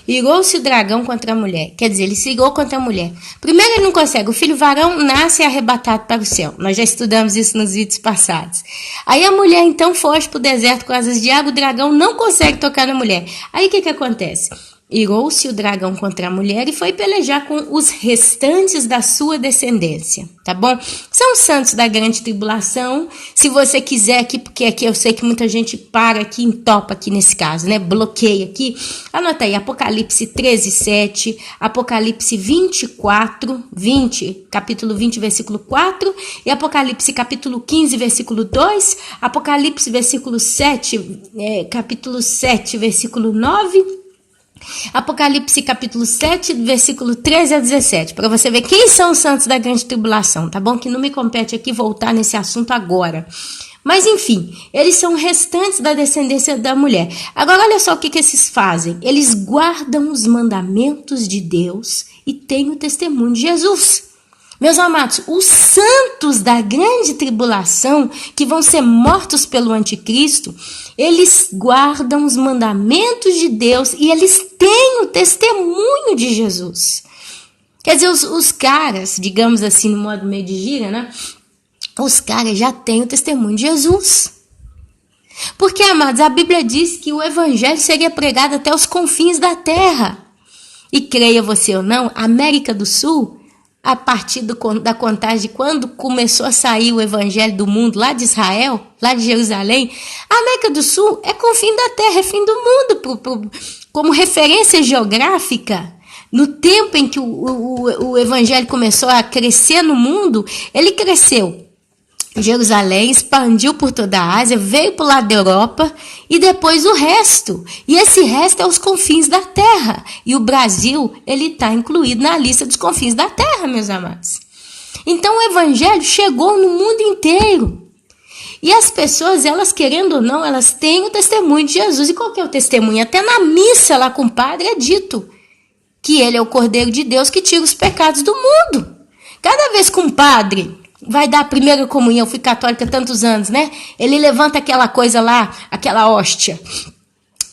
Irou-se o dragão contra a mulher. Quer dizer, ele se irou contra a mulher. Primeiro ele não consegue. O filho varão nasce arrebatado para o céu. Nós já estudamos isso nos vídeos passados. Aí a mulher então foge para o deserto com asas de água. O dragão não consegue tocar na mulher. Aí o que acontece? Irou-se o dragão contra a mulher e foi pelejar com os restantes da sua descendência, tá bom? São os santos da grande tribulação. Se você quiser aqui, porque aqui eu sei que muita gente para aqui, entopa aqui nesse caso, né? Bloqueia aqui. Anota aí, Apocalipse 13, 7, Apocalipse 24, 20, capítulo 20, versículo 4, e Apocalipse capítulo 15, versículo 2, Apocalipse versículo 7, capítulo 7, versículo 9, Apocalipse capítulo 7, versículo 13 a 17, para você ver quem são os santos da grande tribulação, tá bom? Que não me compete aqui voltar nesse assunto agora. Mas enfim, eles são restantes da descendência da mulher. Agora olha só o que esses fazem. Eles guardam os mandamentos de Deus e têm o testemunho de Jesus. Meus amados, os santos da grande tribulação, que vão ser mortos pelo anticristo, eles guardam os mandamentos de Deus e eles têm o testemunho de Jesus. Quer dizer, os caras, digamos assim, no modo meio de gíria, né? Os caras já têm o testemunho de Jesus. Porque, amados, a Bíblia diz que o evangelho seria pregado até os confins da terra. E creia você ou não, a América do Sul, a partir da contagem de quando começou a sair o evangelho do mundo, lá de Israel, lá de Jerusalém, a América do Sul é confim da terra, é fim do mundo, como referência geográfica. No tempo em que o evangelho começou a crescer no mundo, ele cresceu. Jerusalém expandiu por toda a Ásia, veio para o lado da Europa e depois o resto. E esse resto é os confins da terra. E o Brasil, ele está incluído na lista dos confins da terra, meus amados. Então o evangelho chegou no mundo inteiro. E as pessoas, elas querendo ou não, elas têm o testemunho de Jesus. E qual que é o testemunho? Até na missa lá com o padre é dito que ele é o Cordeiro de Deus que tira os pecados do mundo. Cada vez que um padre vai dar a primeira comunhão, eu fui católica há tantos anos, né? Ele levanta aquela coisa lá, aquela hóstia.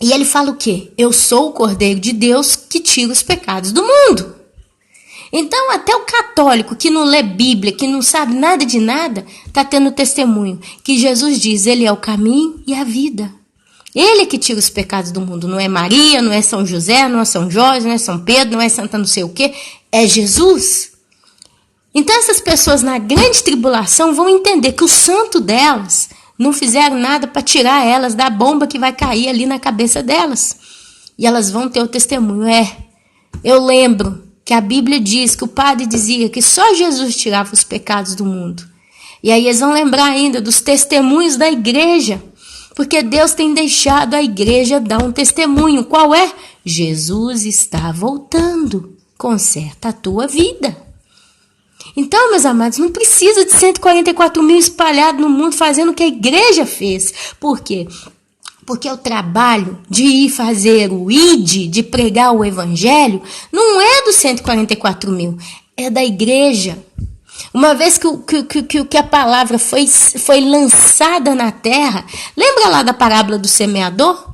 E ele fala o quê? Eu sou o Cordeiro de Deus que tira os pecados do mundo. Então, até o católico que não lê Bíblia, que não sabe nada de nada, está tendo testemunho que Jesus diz, ele é o caminho e a vida. Ele é que tira os pecados do mundo. Não é Maria, não é São José, não é São Jorge, não é São Pedro, não é Santa não sei o quê. É Jesus. Então, essas pessoas na grande tribulação vão entender que o santo delas não fizeram nada para tirar elas da bomba que vai cair ali na cabeça delas. E elas vão ter o testemunho. Eu lembro que a Bíblia diz que o padre dizia que só Jesus tirava os pecados do mundo. E aí eles vão lembrar ainda dos testemunhos da igreja, porque Deus tem deixado a igreja dar um testemunho. Qual é? Jesus está voltando. Conserta a tua vida. Então, meus amados, não precisa de 144 mil espalhados no mundo fazendo o que a igreja fez. Por quê? Porque o trabalho de ir fazer o ID, de pregar o evangelho, não é dos 144 mil, é da igreja. Uma vez que a palavra foi lançada na terra, lembra lá da parábola do semeador?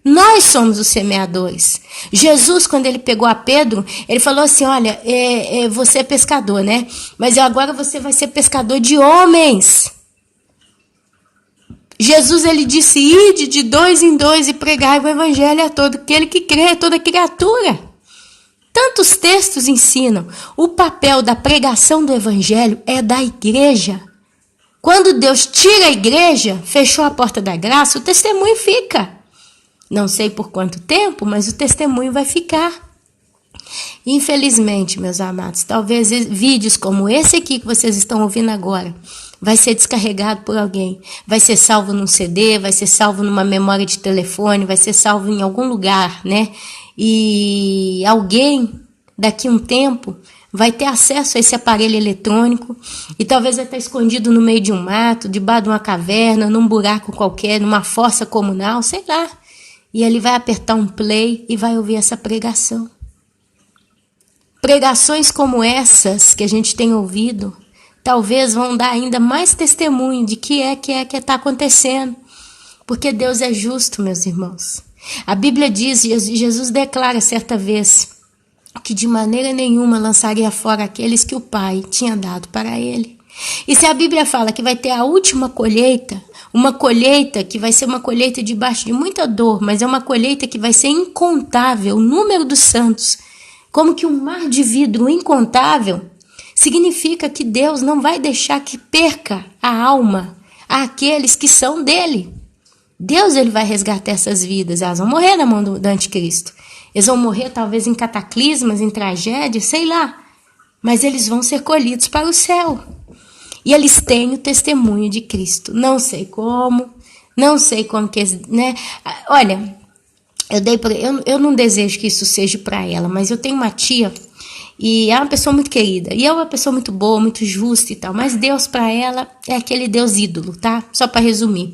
Nós somos os semeadores. Jesus, quando ele pegou a Pedro, ele falou assim, olha, você é pescador, né? Mas agora você vai ser pescador de homens. Jesus, ele disse, ide de 2 em 2 e pregai o evangelho a todo aquele que crê, a toda criatura. Tantos textos ensinam. O papel da pregação do evangelho é da igreja. Quando Deus tira a igreja, fechou a porta da graça, o testemunho fica. Não sei por quanto tempo, mas o testemunho vai ficar. Infelizmente, meus amados, talvez vídeos como esse aqui que vocês estão ouvindo agora, vai ser descarregado por alguém, vai ser salvo num CD, vai ser salvo numa memória de telefone, vai ser salvo em algum lugar, né? E alguém, daqui a um tempo, vai ter acesso a esse aparelho eletrônico e talvez vai estar escondido no meio de um mato, debaixo de uma caverna, num buraco qualquer, numa fossa comunal, sei lá. E ele vai apertar um play e vai ouvir essa pregação. Pregações como essas que a gente tem ouvido, talvez vão dar ainda mais testemunho de que está acontecendo. Porque Deus é justo, meus irmãos. A Bíblia diz, Jesus declara certa vez, que de maneira nenhuma lançaria fora aqueles que o Pai tinha dado para ele. E se a Bíblia fala que vai ter a última colheita, uma colheita que vai ser uma colheita debaixo de muita dor, mas é uma colheita que vai ser incontável, o número dos santos, como que um mar de vidro incontável, significa que Deus não vai deixar que perca a alma àqueles que são dele. Deus, ele vai resgatar essas vidas, elas vão morrer na mão do anticristo. Eles vão morrer talvez em cataclismas, em tragédias, sei lá, mas eles vão ser colhidos para o céu. E eles têm o testemunho de Cristo. Não sei como que, né? Olha, eu não desejo que isso seja para ela, mas eu tenho uma tia e é uma pessoa muito querida. E é uma pessoa muito boa, muito justa e tal. Mas Deus para ela é aquele Deus ídolo, tá? Só para resumir.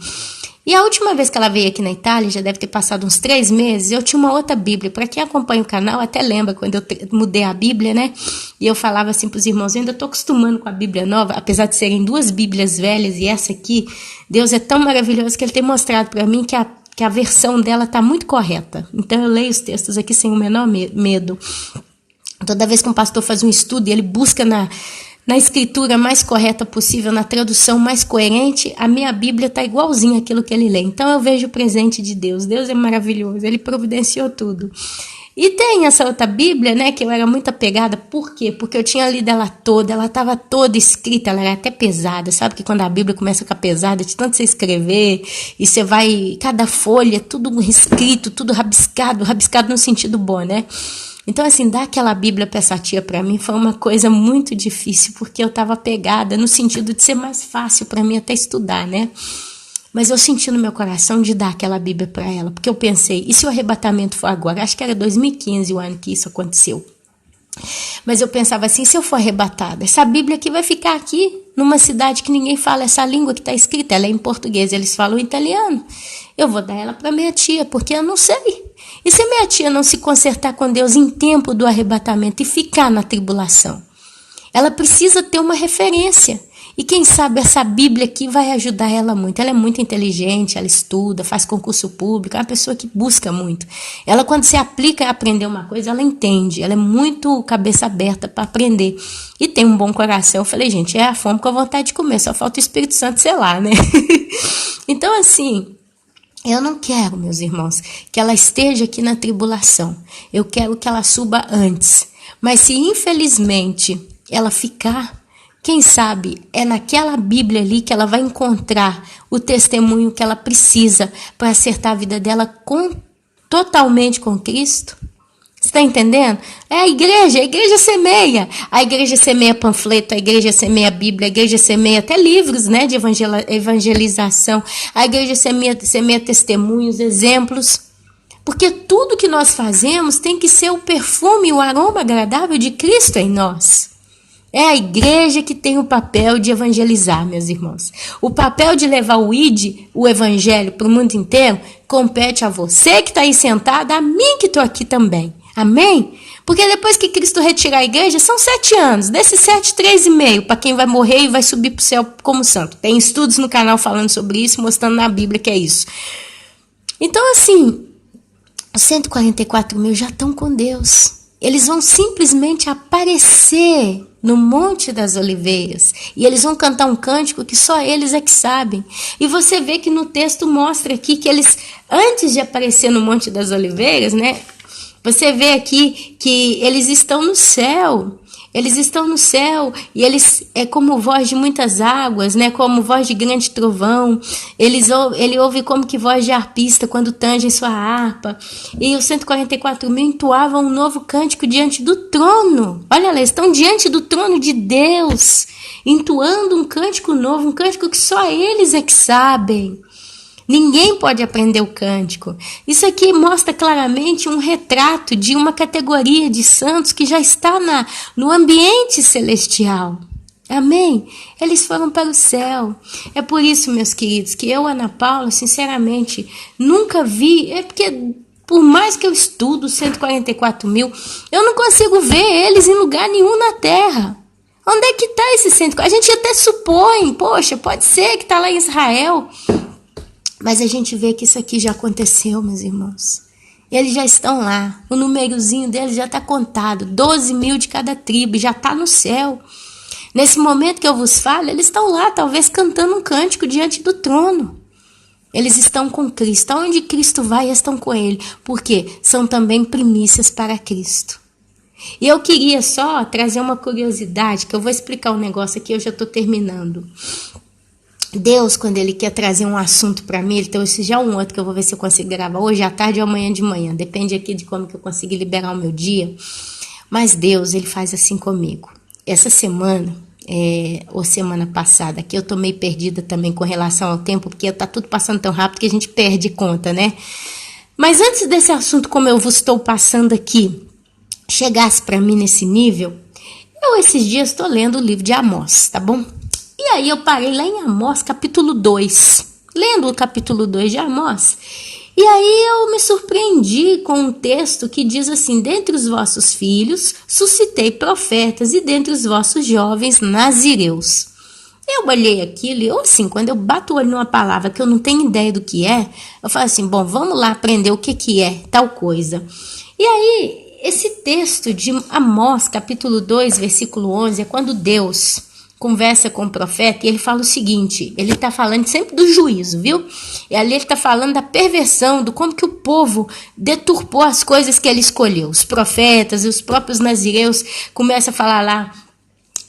E a última vez que ela veio aqui na Itália, já deve ter passado uns 3 meses, eu tinha uma outra Bíblia. Para quem acompanha o canal, até lembra quando eu mudei a Bíblia, né? E eu falava assim para os irmãos, eu ainda estou acostumando com a Bíblia nova, apesar de serem 2 Bíblias velhas e essa aqui, Deus é tão maravilhoso que ele tem mostrado para mim que a versão dela está muito correta. Então eu leio os textos aqui sem o menor medo. Toda vez que um pastor faz um estudo e ele busca na escritura mais correta possível, na tradução mais coerente, a minha Bíblia está igualzinha àquilo que ele lê. Então eu vejo o presente de Deus. Deus é maravilhoso, ele providenciou tudo. E tem essa outra Bíblia, né, que eu era muito apegada. Por quê? Porque eu tinha lido ela toda, ela estava toda escrita, ela era até pesada. Sabe que quando a Bíblia começa a ficar pesada, de tanto você escrever, e você vai, cada folha, tudo escrito, tudo rabiscado no sentido bom, né? Então, assim, dar aquela Bíblia para essa tia para mim foi uma coisa muito difícil, porque eu estava pegada no sentido de ser mais fácil para mim até estudar, né? Mas eu senti no meu coração de dar aquela Bíblia para ela, porque eu pensei, e se o arrebatamento for agora? Acho que era 2015 o ano que isso aconteceu. Mas eu pensava assim, se eu for arrebatada, essa Bíblia aqui vai ficar aqui, numa cidade que ninguém fala essa língua que está escrita, ela é em português, eles falam italiano. Eu vou dar ela para minha tia, porque eu não sei. E se minha tia não se consertar com Deus em tempo do arrebatamento e ficar na tribulação? Ela precisa ter uma referência. E quem sabe essa Bíblia aqui vai ajudar ela muito. Ela é muito inteligente, ela estuda, faz concurso público, é uma pessoa que busca muito. Ela, quando se aplica a aprender uma coisa, ela entende. Ela é muito cabeça aberta para aprender. E tem um bom coração. Eu falei, gente, é a fome com a vontade de comer. Só falta o Espírito Santo, sei lá, né? Então, assim, eu não quero, meus irmãos, que ela esteja aqui na tribulação. Eu quero que ela suba antes. Mas se, infelizmente, ela ficar... Quem sabe é naquela Bíblia ali que ela vai encontrar o testemunho que ela precisa para acertar a vida dela totalmente com Cristo. Você está entendendo? É a igreja semeia. A igreja semeia panfleto, a igreja semeia Bíblia, a igreja semeia até livros, né, de evangelização. A igreja semeia testemunhos, exemplos. Porque tudo que nós fazemos tem que ser o perfume, o aroma agradável de Cristo em nós. É a igreja que tem o papel de evangelizar, meus irmãos. O papel de levar o o evangelho para o mundo inteiro, compete a você que está aí sentado, a mim que estou aqui também. Amém? Porque depois que Cristo retirar a igreja, são 7 anos. Desses 7, 3,5 para quem vai morrer e vai subir para o céu como santo. Tem estudos no canal falando sobre isso, mostrando na Bíblia que é isso. Então, assim, os 144 mil já estão com Deus. Eles vão simplesmente aparecer no Monte das Oliveiras. E eles vão cantar um cântico que só eles é que sabem. E você vê que no texto mostra aqui que eles, antes de aparecer no Monte das Oliveiras, né? Você vê aqui que eles estão no céu. Eles estão no céu e eles é como voz de muitas águas, né? Como voz de grande trovão. Ele ouve como que voz de harpista quando tangem sua harpa. E os 144 mil entoavam um novo cântico diante do trono. Olha lá, eles estão diante do trono de Deus, entoando um cântico novo, um cântico que só eles é que sabem. Ninguém pode aprender o cântico. Isso aqui mostra claramente um retrato de uma categoria de santos que já está no ambiente celestial. Amém? Eles foram para o céu. É por isso, meus queridos, que eu, Ana Paula, sinceramente, nunca vi... É porque, por mais que eu estudo 144 mil, eu não consigo ver eles em lugar nenhum na Terra. Onde é que está esse 144? A gente até supõe, poxa, pode ser que está lá em Israel... Mas a gente vê que isso aqui já aconteceu, meus irmãos. Eles já estão lá. O númerozinho deles já está contado. 12 mil de cada tribo. Já está no céu. Nesse momento que eu vos falo, eles estão lá, talvez cantando um cântico diante do trono. Eles estão com Cristo. Aonde Cristo vai, eles estão com Ele. Porque são também primícias para Cristo. E eu queria só trazer uma curiosidade, que eu vou explicar um negócio aqui, eu já estou terminando. Deus, quando Ele quer trazer um assunto para mim, então esse já é um outro que eu vou ver se eu consigo gravar hoje à tarde ou amanhã de manhã, depende aqui de como que eu consigo liberar o meu dia, mas Deus, Ele faz assim comigo. Essa semana, ou semana passada, aqui eu tô meio perdida também com relação ao tempo, porque tá tudo passando tão rápido que a gente perde conta, né? Mas antes desse assunto, como eu vos estou passando aqui, chegasse para mim nesse nível, eu esses dias estou lendo o livro de Amós, tá bom? E aí eu parei lá em Amós, capítulo 2, lendo o capítulo 2 de Amós, e aí eu me surpreendi com um texto que diz assim: dentre os vossos filhos suscitei profetas e dentre os vossos jovens nazireus. Eu olhei aquilo e, assim, quando eu bato o olho numa palavra que eu não tenho ideia do que é, eu falo assim, bom, vamos lá aprender o que é tal coisa. E aí, esse texto de Amós, capítulo 2, versículo 11, é quando Deus conversa com o profeta e ele fala o seguinte, ele está falando sempre do juízo, viu? E ali ele está falando da perversão, do como que o povo deturpou as coisas que ele escolheu. Os profetas e os próprios nazireus começam a falar lá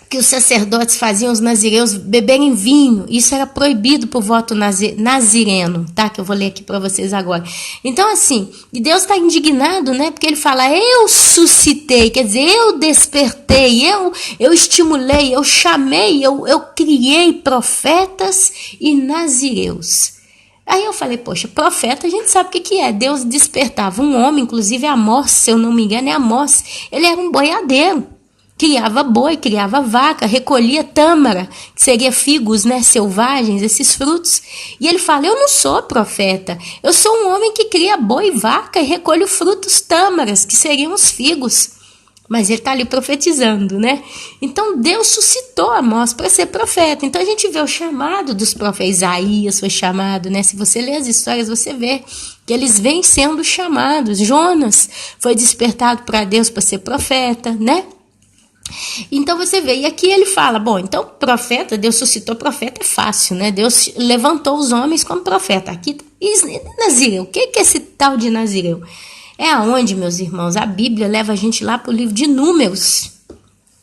que os sacerdotes faziam os nazireus beberem vinho. Isso era proibido por voto nazireno, tá? Que eu vou ler aqui para vocês agora. Então, assim, e Deus está indignado, né? Porque ele fala, eu suscitei, quer dizer, eu despertei, eu estimulei, eu chamei, eu criei profetas e nazireus. Aí eu falei, poxa, profeta a gente sabe o que é. Deus despertava um homem, inclusive Amós, se eu não me engano, é Amós. Ele era um boiadeiro. criava boi, criava vaca, recolhia tâmara, que seria figos, né, selvagens, esses frutos. E ele fala, eu não sou profeta, eu sou um homem que cria boi e vaca e recolho frutos tâmaras, que seriam os figos. Mas ele está ali profetizando, né? Então Deus suscitou Amós para ser profeta. Então a gente vê o chamado dos profetas. Isaías foi chamado, né? Se você ler as histórias, você vê que eles vêm sendo chamados. Jonas foi despertado para Deus para ser profeta, né? Então você vê, e aqui ele fala, bom, então profeta, Deus suscitou profeta, é fácil, né? Deus levantou os homens como profeta. Aqui, e Nazireu, o que é esse tal de Nazireu? É aonde, meus irmãos, a Bíblia leva a gente lá para o livro de Números.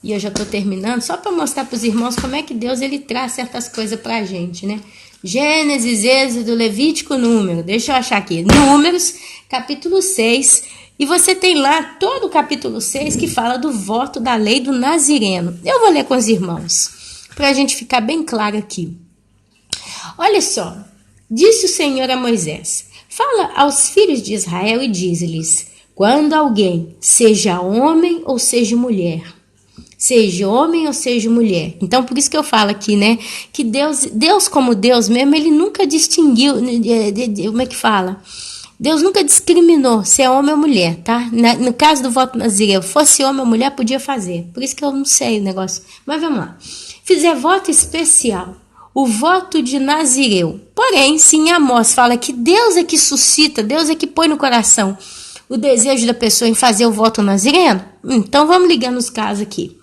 E eu já estou terminando, só para mostrar para os irmãos como é que Deus ele traz certas coisas para a gente, né? Gênesis, Êxodo, Levítico, Número. Deixa eu achar aqui. Números, capítulo 6. E você tem lá todo o capítulo 6 que fala do voto da lei do Nazireno. Eu vou ler com os irmãos, para a gente ficar bem claro aqui. Olha só, disse o Senhor a Moisés, fala aos filhos de Israel e diz-lhes, quando alguém, seja homem ou seja mulher, então por isso que eu falo aqui, né, que Deus como Deus mesmo, ele nunca distinguiu, como é que fala? Deus nunca discriminou se é homem ou mulher, tá? No caso do voto nazireu, fosse homem ou mulher, podia fazer, por isso que eu não sei o negócio, mas vamos lá. Fizer voto especial, o voto de Nazireu. Porém, se em Amós fala que Deus é que suscita, Deus é que põe no coração o desejo da pessoa em fazer o voto nazireno, então vamos ligar nos casos aqui.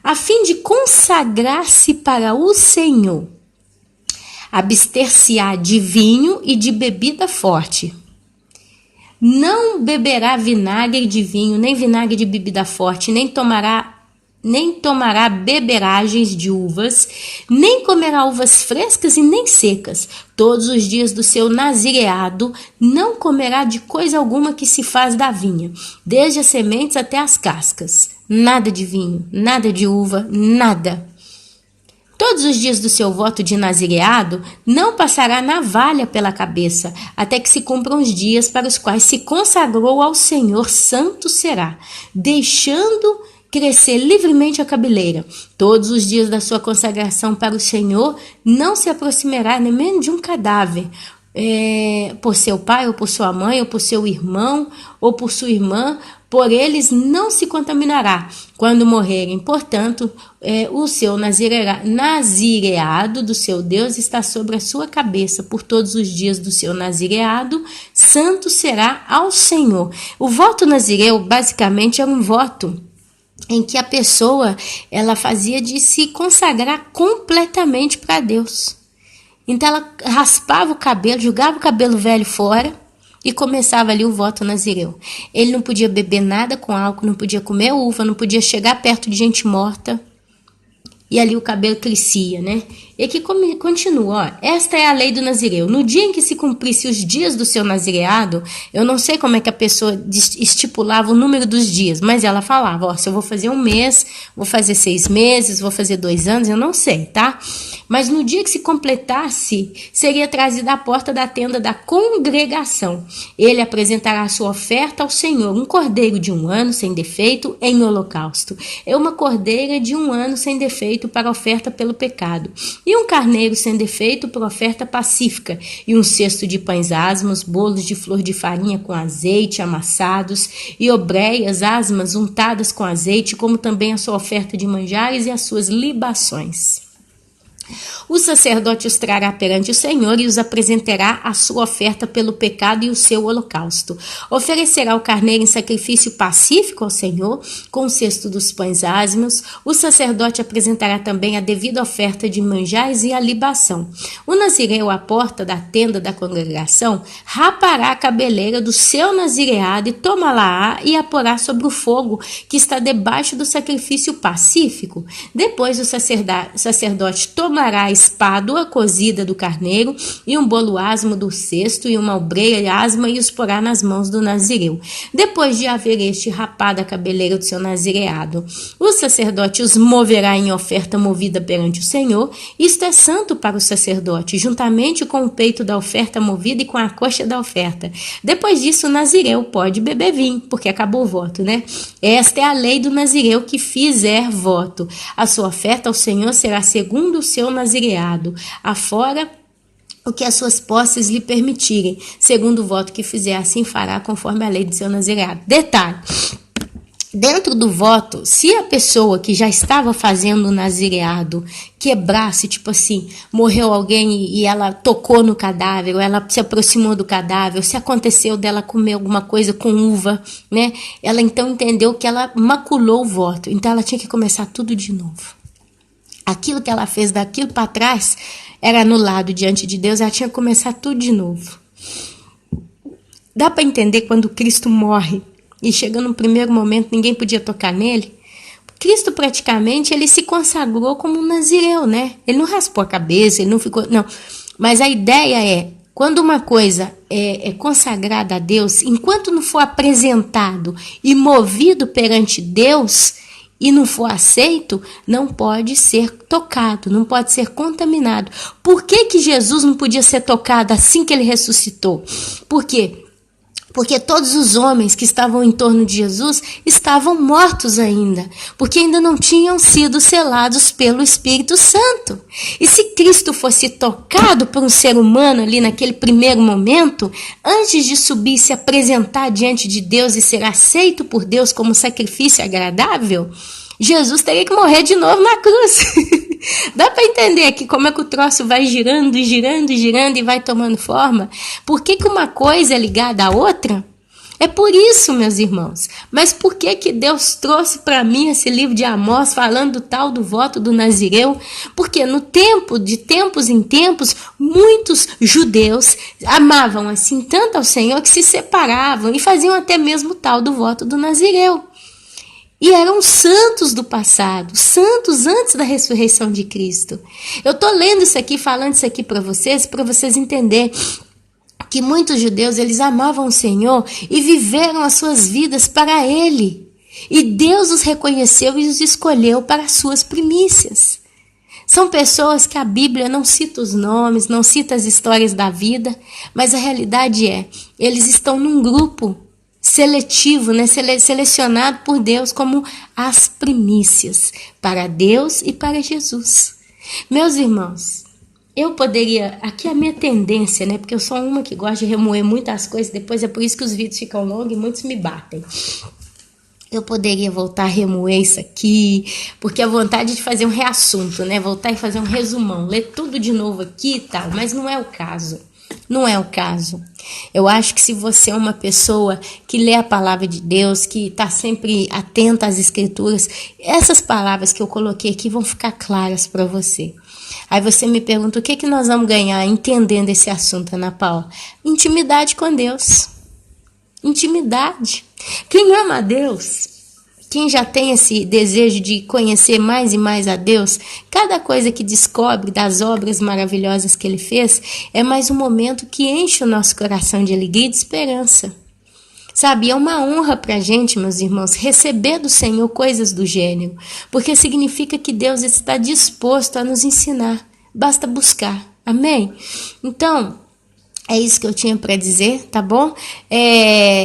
A fim de consagrar-se para o Senhor, abster-se-á de vinho e de bebida forte. Não beberá vinagre de vinho, nem vinagre de bebida forte, nem tomará beberagens de uvas, nem comerá uvas frescas e nem secas. Todos os dias do seu nazireado não comerá de coisa alguma que se faz da vinha, desde as sementes até as cascas. Nada de vinho, nada de uva, nada. Todos os dias do seu voto de nazireado não passará navalha pela cabeça, até que se cumpram os dias para os quais se consagrou ao Senhor, santo será, deixando crescer livremente a cabeleira. Todos os dias da sua consagração para o Senhor, não se aproximará nem mesmo de um cadáver, por seu pai, ou por sua mãe, ou por seu irmão, ou por sua irmã, por eles não se contaminará quando morrerem. Portanto, o seu nazireado do seu Deus está sobre a sua cabeça por todos os dias do seu nazireado, santo será ao Senhor. O voto nazireu, basicamente, é um voto em que a pessoa ela fazia de se consagrar completamente para Deus. Então ela raspava o cabelo, jogava o cabelo velho fora e começava ali o voto nazireu. Ele não podia beber nada com álcool, não podia comer uva, não podia chegar perto de gente morta. E ali o cabelo crescia, né? E aqui continua, ó. Esta é a lei do nazireu. No dia em que se cumprisse os dias do seu nazireado, eu não sei como é que a pessoa estipulava o número dos dias, mas ela falava, ó, se eu vou fazer 1 mês, vou fazer 6 meses, vou fazer 2 anos, eu não sei, tá? Mas no dia que se completasse, seria trazido à porta da tenda da congregação. Ele apresentará a sua oferta ao Senhor, um cordeiro de 1 ano sem defeito em holocausto. É uma cordeira de 1 ano sem defeito para oferta pelo pecado, e um carneiro sem defeito para oferta pacífica, e um cesto de pães asmos, bolos de flor de farinha com azeite amassados, e obreias asmas untadas com azeite, como também a sua oferta de manjares e as suas libações. O sacerdote os trará perante o Senhor e os apresentará a sua oferta pelo pecado e o seu holocausto. Oferecerá o carneiro em sacrifício pacífico ao Senhor, com o cesto dos pães asmos. O sacerdote apresentará também a devida oferta de manjares e a libação. O nazireu à porta da tenda da congregação rapará a cabeleira do seu nazireado e tomá-la-á e a porá sobre o fogo que está debaixo do sacrifício pacífico. Depois o sacerdote tomará tomará a espádua cozida do carneiro e um bolo asmo do cesto e uma obreira asma e os porá nas mãos do nazireu. Depois de haver este rapado a cabeleira do seu nazireado, o sacerdote os moverá em oferta movida perante o Senhor. Isto é santo para o sacerdote, juntamente com o peito da oferta movida e com a coxa da oferta. Depois disso, o nazireu pode beber vinho, porque acabou o voto, né? Esta é a lei do nazireu que fizer voto. A sua oferta ao Senhor será segundo o seu nazireado, afora o que as suas posses lhe permitirem. Segundo o voto que fizer, assim fará conforme a lei do seu nazireado. Detalhe. Dentro do voto, se a pessoa que já estava fazendo o nazireado quebrasse, tipo assim, morreu alguém e ela tocou no cadáver, ou ela se aproximou do cadáver, ou se aconteceu dela comer alguma coisa com uva, né? Ela então entendeu que ela maculou o voto, então ela tinha que começar tudo de novo. Aquilo que ela fez daquilo para trás era anulado diante de Deus, ela tinha que começar tudo de novo. Dá para entender quando Cristo morre e chega num primeiro momento ninguém podia tocar nele? Cristo praticamente ele se consagrou como um nazireu, né? Ele não raspou a cabeça, ele não ficou... Não. Mas a ideia é, quando uma coisa é consagrada a Deus, enquanto não for apresentado e movido perante Deus e não for aceito, não pode ser tocado, não pode ser contaminado. Por que Jesus não podia ser tocado assim que ele ressuscitou? Por quê? Porque todos os homens que estavam em torno de Jesus estavam mortos ainda, porque ainda não tinham sido selados pelo Espírito Santo. E se Cristo fosse tocado por um ser humano ali naquele primeiro momento, antes de subir e se apresentar diante de Deus e ser aceito por Deus como sacrifício agradável, Jesus teria que morrer de novo na cruz. Dá para entender aqui como é que o troço vai girando e girando e girando e vai tomando forma? Por que uma coisa é ligada à outra? É por isso, meus irmãos. Mas por que Deus trouxe para mim esse livro de Amós falando tal do voto do nazireu? Porque no tempo, de tempos em tempos, muitos judeus amavam assim tanto ao Senhor que se separavam e faziam até mesmo tal do voto do nazireu. E eram santos do passado, santos antes da ressurreição de Cristo. Eu estou lendo isso aqui, falando isso aqui para vocês entenderem que muitos judeus, eles amavam o Senhor e viveram as suas vidas para Ele. E Deus os reconheceu e os escolheu para as suas primícias. São pessoas que a Bíblia não cita os nomes, não cita as histórias da vida, mas a realidade é, eles estão num grupo seletivo, né? Selecionado por Deus como as primícias para Deus e para Jesus. Meus irmãos, eu poderia, aqui é a minha tendência, né? Porque eu sou uma que gosta de remoer muitas coisas, depois é por isso que os vídeos ficam longos e muitos me batem. Eu poderia voltar a remoer isso aqui, porque a vontade de fazer um reassunto, né? Voltar e fazer um resumão, ler tudo de novo aqui e tal, mas não é o caso. Não é o caso. Eu acho que se você é uma pessoa que lê a palavra de Deus, que está sempre atenta às escrituras, essas palavras que eu coloquei aqui vão ficar claras para você. Aí você me pergunta, o que nós vamos ganhar entendendo esse assunto, Ana Paula? Intimidade com Deus. Intimidade. Quem ama a Deus, quem já tem esse desejo de conhecer mais e mais a Deus, cada coisa que descobre das obras maravilhosas que Ele fez, é mais um momento que enche o nosso coração de alegria e de esperança. Sabe, é uma honra para a gente, meus irmãos, receber do Senhor coisas do gênero, porque significa que Deus está disposto a nos ensinar, basta buscar, amém? Então, é isso que eu tinha para dizer, tá bom?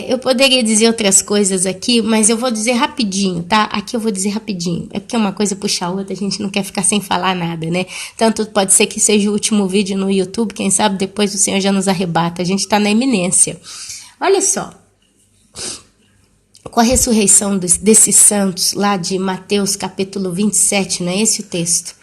Eu poderia dizer outras coisas aqui, mas eu vou dizer rapidinho, tá? Aqui eu vou dizer rapidinho. É porque uma coisa puxa a outra, a gente não quer ficar sem falar nada, né? Tanto pode ser que seja o último vídeo no YouTube, quem sabe depois o Senhor já nos arrebata. A gente tá na iminência. Olha só. Com a ressurreição desses santos, lá de Mateus capítulo 27, não é esse o texto?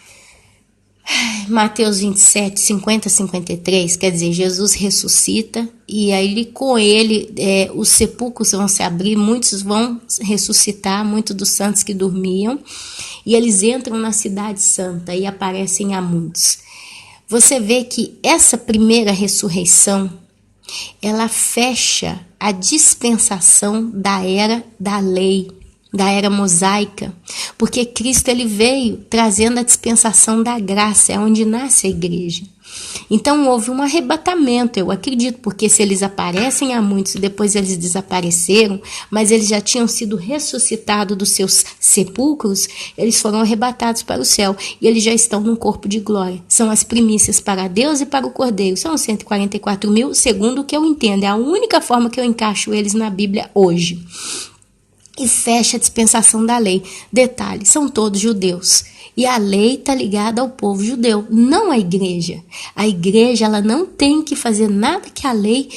Mateus 27, 50 a 53, quer dizer, Jesus ressuscita e aí com ele os sepulcros vão se abrir, muitos vão ressuscitar, muitos dos santos que dormiam, e eles entram na cidade santa e aparecem a muitos. Você vê que essa primeira ressurreição, ela fecha a dispensação da era da lei. da era mosaica, porque Cristo ele veio trazendo a dispensação da graça, é onde nasce a igreja. Então houve um arrebatamento, eu acredito, porque se eles aparecem a muitos e depois eles desapareceram, mas eles já tinham sido ressuscitados dos seus sepulcros, eles foram arrebatados para o céu e eles já estão num corpo de glória. São as primícias para Deus e para o Cordeiro, são 144 mil, segundo o que eu entendo, é a única forma que eu encaixo eles na Bíblia hoje. E fecha a dispensação da lei. Detalhe, são todos judeus. E a lei está ligada ao povo judeu, não à igreja. A igreja ela não tem que fazer nada que a lei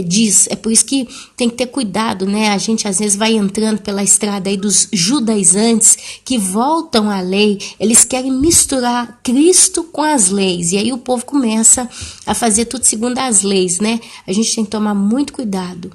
diz. É por isso que tem que ter cuidado, né? A gente às vezes vai entrando pela estrada aí dos judaizantes que voltam à lei. Eles querem misturar Cristo com as leis. E aí o povo começa a fazer tudo segundo as leis, né? A gente tem que tomar muito cuidado.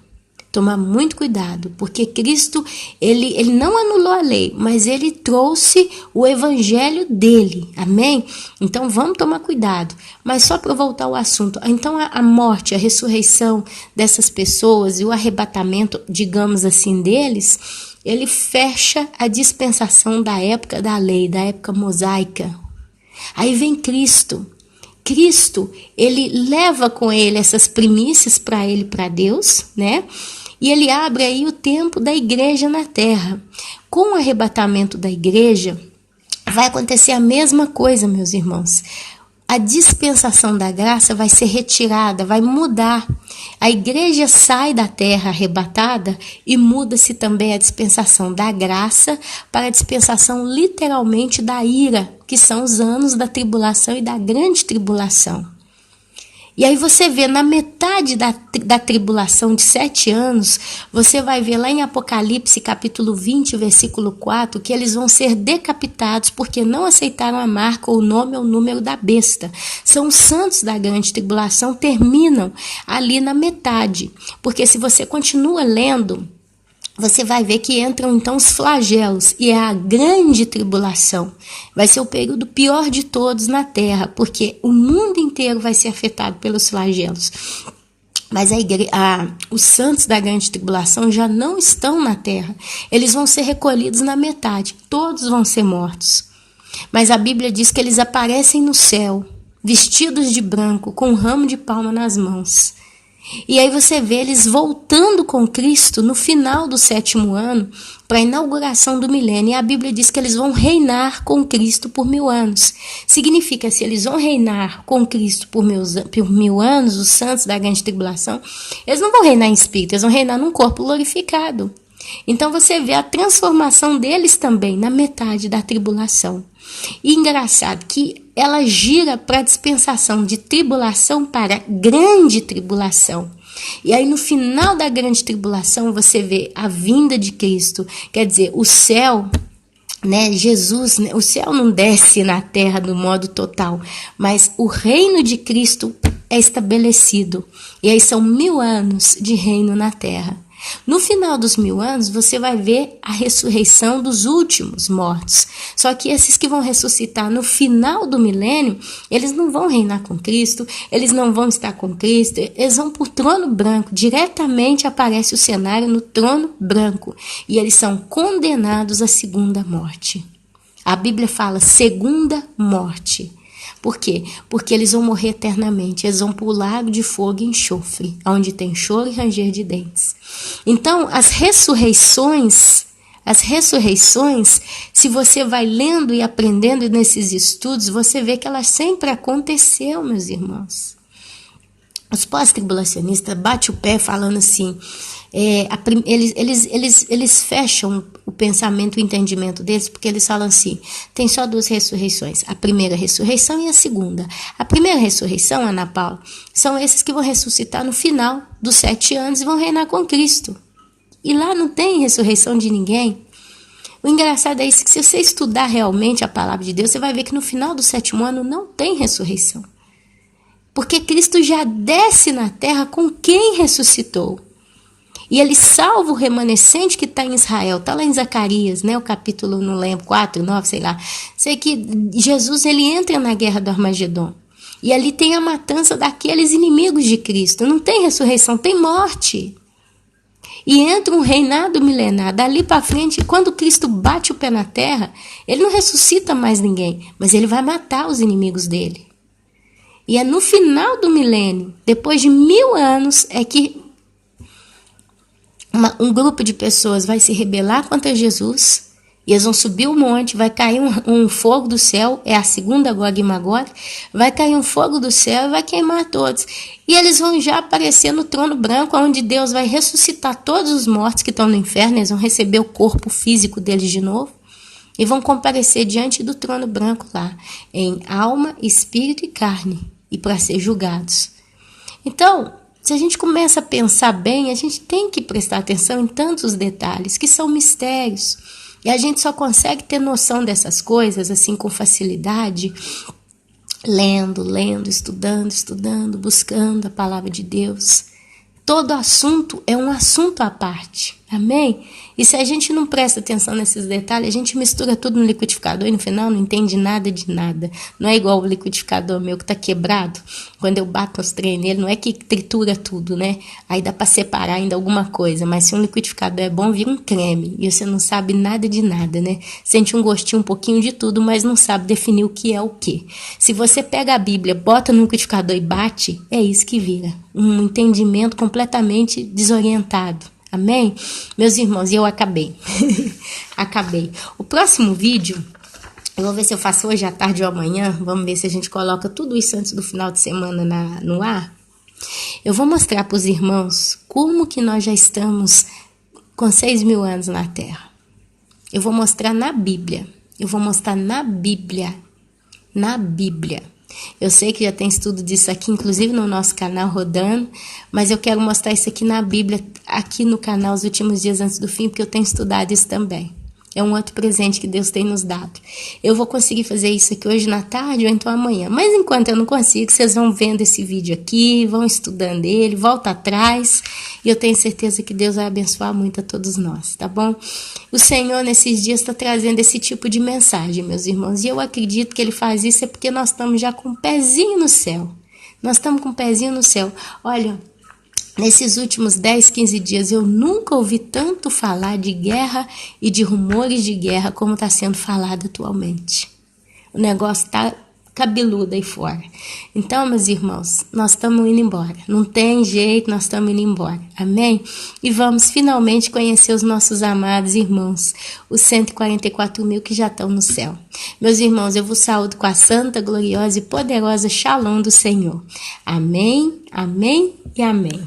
Tomar muito cuidado, porque Cristo, ele não anulou a lei, mas ele trouxe o evangelho dele, amém? Então vamos tomar cuidado, mas só para voltar ao assunto, então a morte, a ressurreição dessas pessoas e o arrebatamento, digamos assim, deles, ele fecha a dispensação da época da lei, da época mosaica. Aí vem Cristo. Cristo, ele leva com ele essas primícias para ele, para Deus, né? E ele abre aí o tempo da igreja na terra. Com o arrebatamento da igreja, vai acontecer a mesma coisa, meus irmãos. A dispensação da graça vai ser retirada, vai mudar. A igreja sai da terra arrebatada e muda-se também a dispensação da graça para a dispensação literalmente da ira, que são os anos da tribulação e da grande tribulação. E aí você vê na metade da tribulação de 7 anos, você vai ver lá em Apocalipse capítulo 20, versículo 4, que eles vão ser decapitados porque não aceitaram a marca, ou o nome ou o número da besta. São os santos da grande tribulação, terminam ali na metade. Porque se você continua lendo, você vai ver que entram então os flagelos, e é a grande tribulação. Vai ser o período pior de todos na terra, porque o mundo inteiro vai ser afetado pelos flagelos. Mas os santos da grande tribulação já não estão na terra. Eles vão ser recolhidos na metade, todos vão ser mortos. Mas a Bíblia diz que eles aparecem no céu, vestidos de branco, com um ramo de palma nas mãos. E aí você vê eles voltando com Cristo no final do 7º ano para a inauguração do milênio. E a Bíblia diz que eles vão reinar com Cristo por 1000 anos. Significa, se eles vão reinar com Cristo por 1000 anos, os santos da grande tribulação, eles não vão reinar em espírito, eles vão reinar num corpo glorificado. Então você vê a transformação deles também na metade da tribulação. E engraçado que ela gira para a dispensação de tribulação para grande tribulação. E aí no final da grande tribulação você vê a vinda de Cristo. Quer dizer, o céu, né, Jesus, né, o céu não desce na terra do modo total, mas o reino de Cristo é estabelecido. E aí são 1000 anos de reino na terra. No final dos 1000 anos, você vai ver a ressurreição dos últimos mortos. Só que esses que vão ressuscitar no final do milênio, eles não vão reinar com Cristo, eles não vão estar com Cristo, eles vão para o trono branco. Diretamente aparece o cenário no trono branco. E eles são condenados à segunda morte. A Bíblia fala segunda morte. Por quê? Porque eles vão morrer eternamente, eles vão para o lago de fogo e enxofre, onde tem choro e ranger de dentes. Então, as ressurreições, se você vai lendo e aprendendo nesses estudos, você vê que elas sempre aconteceram, meus irmãos. Os pós-tribulacionistas batem o pé falando assim, eles fecham o pensamento, o entendimento deles, porque eles falam assim, tem só 2 ressurreições, a primeira ressurreição e a segunda. A primeira ressurreição, Ana Paula, são esses que vão ressuscitar no final dos 7 anos e vão reinar com Cristo. E lá não tem ressurreição de ninguém. O engraçado é isso, que se você estudar realmente a palavra de Deus, você vai ver que no final do 7º ano não tem ressurreição. Porque Cristo já desce na terra com quem ressuscitou. E ele salva o remanescente que está em Israel. Está lá em Zacarias, né? O capítulo, não lembro, 4, 9, sei lá. Sei que Jesus ele entra na guerra do Armagedon. E ali tem a matança daqueles inimigos de Cristo. Não tem ressurreição, tem morte. e entra um reinado milenar. Dali para frente, quando Cristo bate o pé na terra, ele não ressuscita mais ninguém, mas ele vai matar os inimigos dele. E é no final do milênio, depois de 1000 anos, é que um grupo de pessoas vai se rebelar contra Jesus, e eles vão subir o monte, vai cair um fogo do céu, é a segunda Gog e Magog, vai cair um fogo do céu e vai queimar todos. E eles vão já aparecer no trono branco, onde Deus vai ressuscitar todos os mortos que estão no inferno, eles vão receber o corpo físico deles de novo, e vão comparecer diante do trono branco lá, em alma, espírito e carne, e para ser julgados. Então, se a gente começa a pensar bem, a gente tem que prestar atenção em tantos detalhes, que são mistérios. E a gente só consegue ter noção dessas coisas, assim, com facilidade, lendo, estudando, buscando a palavra de Deus. Todo assunto é um assunto à parte, amém? E se a gente não presta atenção nesses detalhes, a gente mistura tudo no liquidificador e no final não entende nada de nada. Não é igual o liquidificador meu que tá quebrado, quando eu bato os trem nele, não é que tritura tudo, né? Aí dá para separar ainda alguma coisa, mas se um liquidificador é bom, vira um creme, e você não sabe nada de nada, né? Sente um gostinho um pouquinho de tudo, mas não sabe definir o que é o que. Se você pega a Bíblia, bota no liquidificador e bate, é isso que vira. Um entendimento completamente desorientado. Amém? Meus irmãos, eu acabei. Acabei. O próximo vídeo, eu vou ver se eu faço hoje à tarde ou amanhã. Vamos ver se a gente coloca tudo isso antes do final de semana no ar. Eu vou mostrar para os irmãos como que nós já estamos com 6.000 anos na Terra. Eu vou mostrar na Bíblia. Eu vou mostrar na Bíblia. Na Bíblia. Eu sei que já tem estudo disso aqui, inclusive no nosso canal rodando, mas eu quero mostrar isso aqui na Bíblia, aqui no canal Os Últimos Dias Antes do Fim, porque eu tenho estudado isso também. É um outro presente que Deus tem nos dado. Eu vou conseguir fazer isso aqui hoje na tarde ou então amanhã. Mas enquanto eu não consigo, vocês vão vendo esse vídeo aqui, vão estudando ele, volta atrás. E eu tenho certeza que Deus vai abençoar muito a todos nós, tá bom? O Senhor nesses dias está trazendo esse tipo de mensagem, meus irmãos. E eu acredito que Ele faz isso é porque nós estamos já com um pezinho no céu. Nós estamos com um pezinho no céu. Olha, nesses últimos 10, 15 dias, eu nunca ouvi tanto falar de guerra e de rumores de guerra como está sendo falado atualmente. O negócio está cabeludo aí fora. Então, meus irmãos, nós estamos indo embora. Não tem jeito, nós estamos indo embora. Amém? E vamos finalmente conhecer os nossos amados irmãos, os 144.000 que já estão no céu. Meus irmãos, eu vos saúdo com a santa, gloriosa e poderosa Shalom do Senhor. Amém, amém e amém.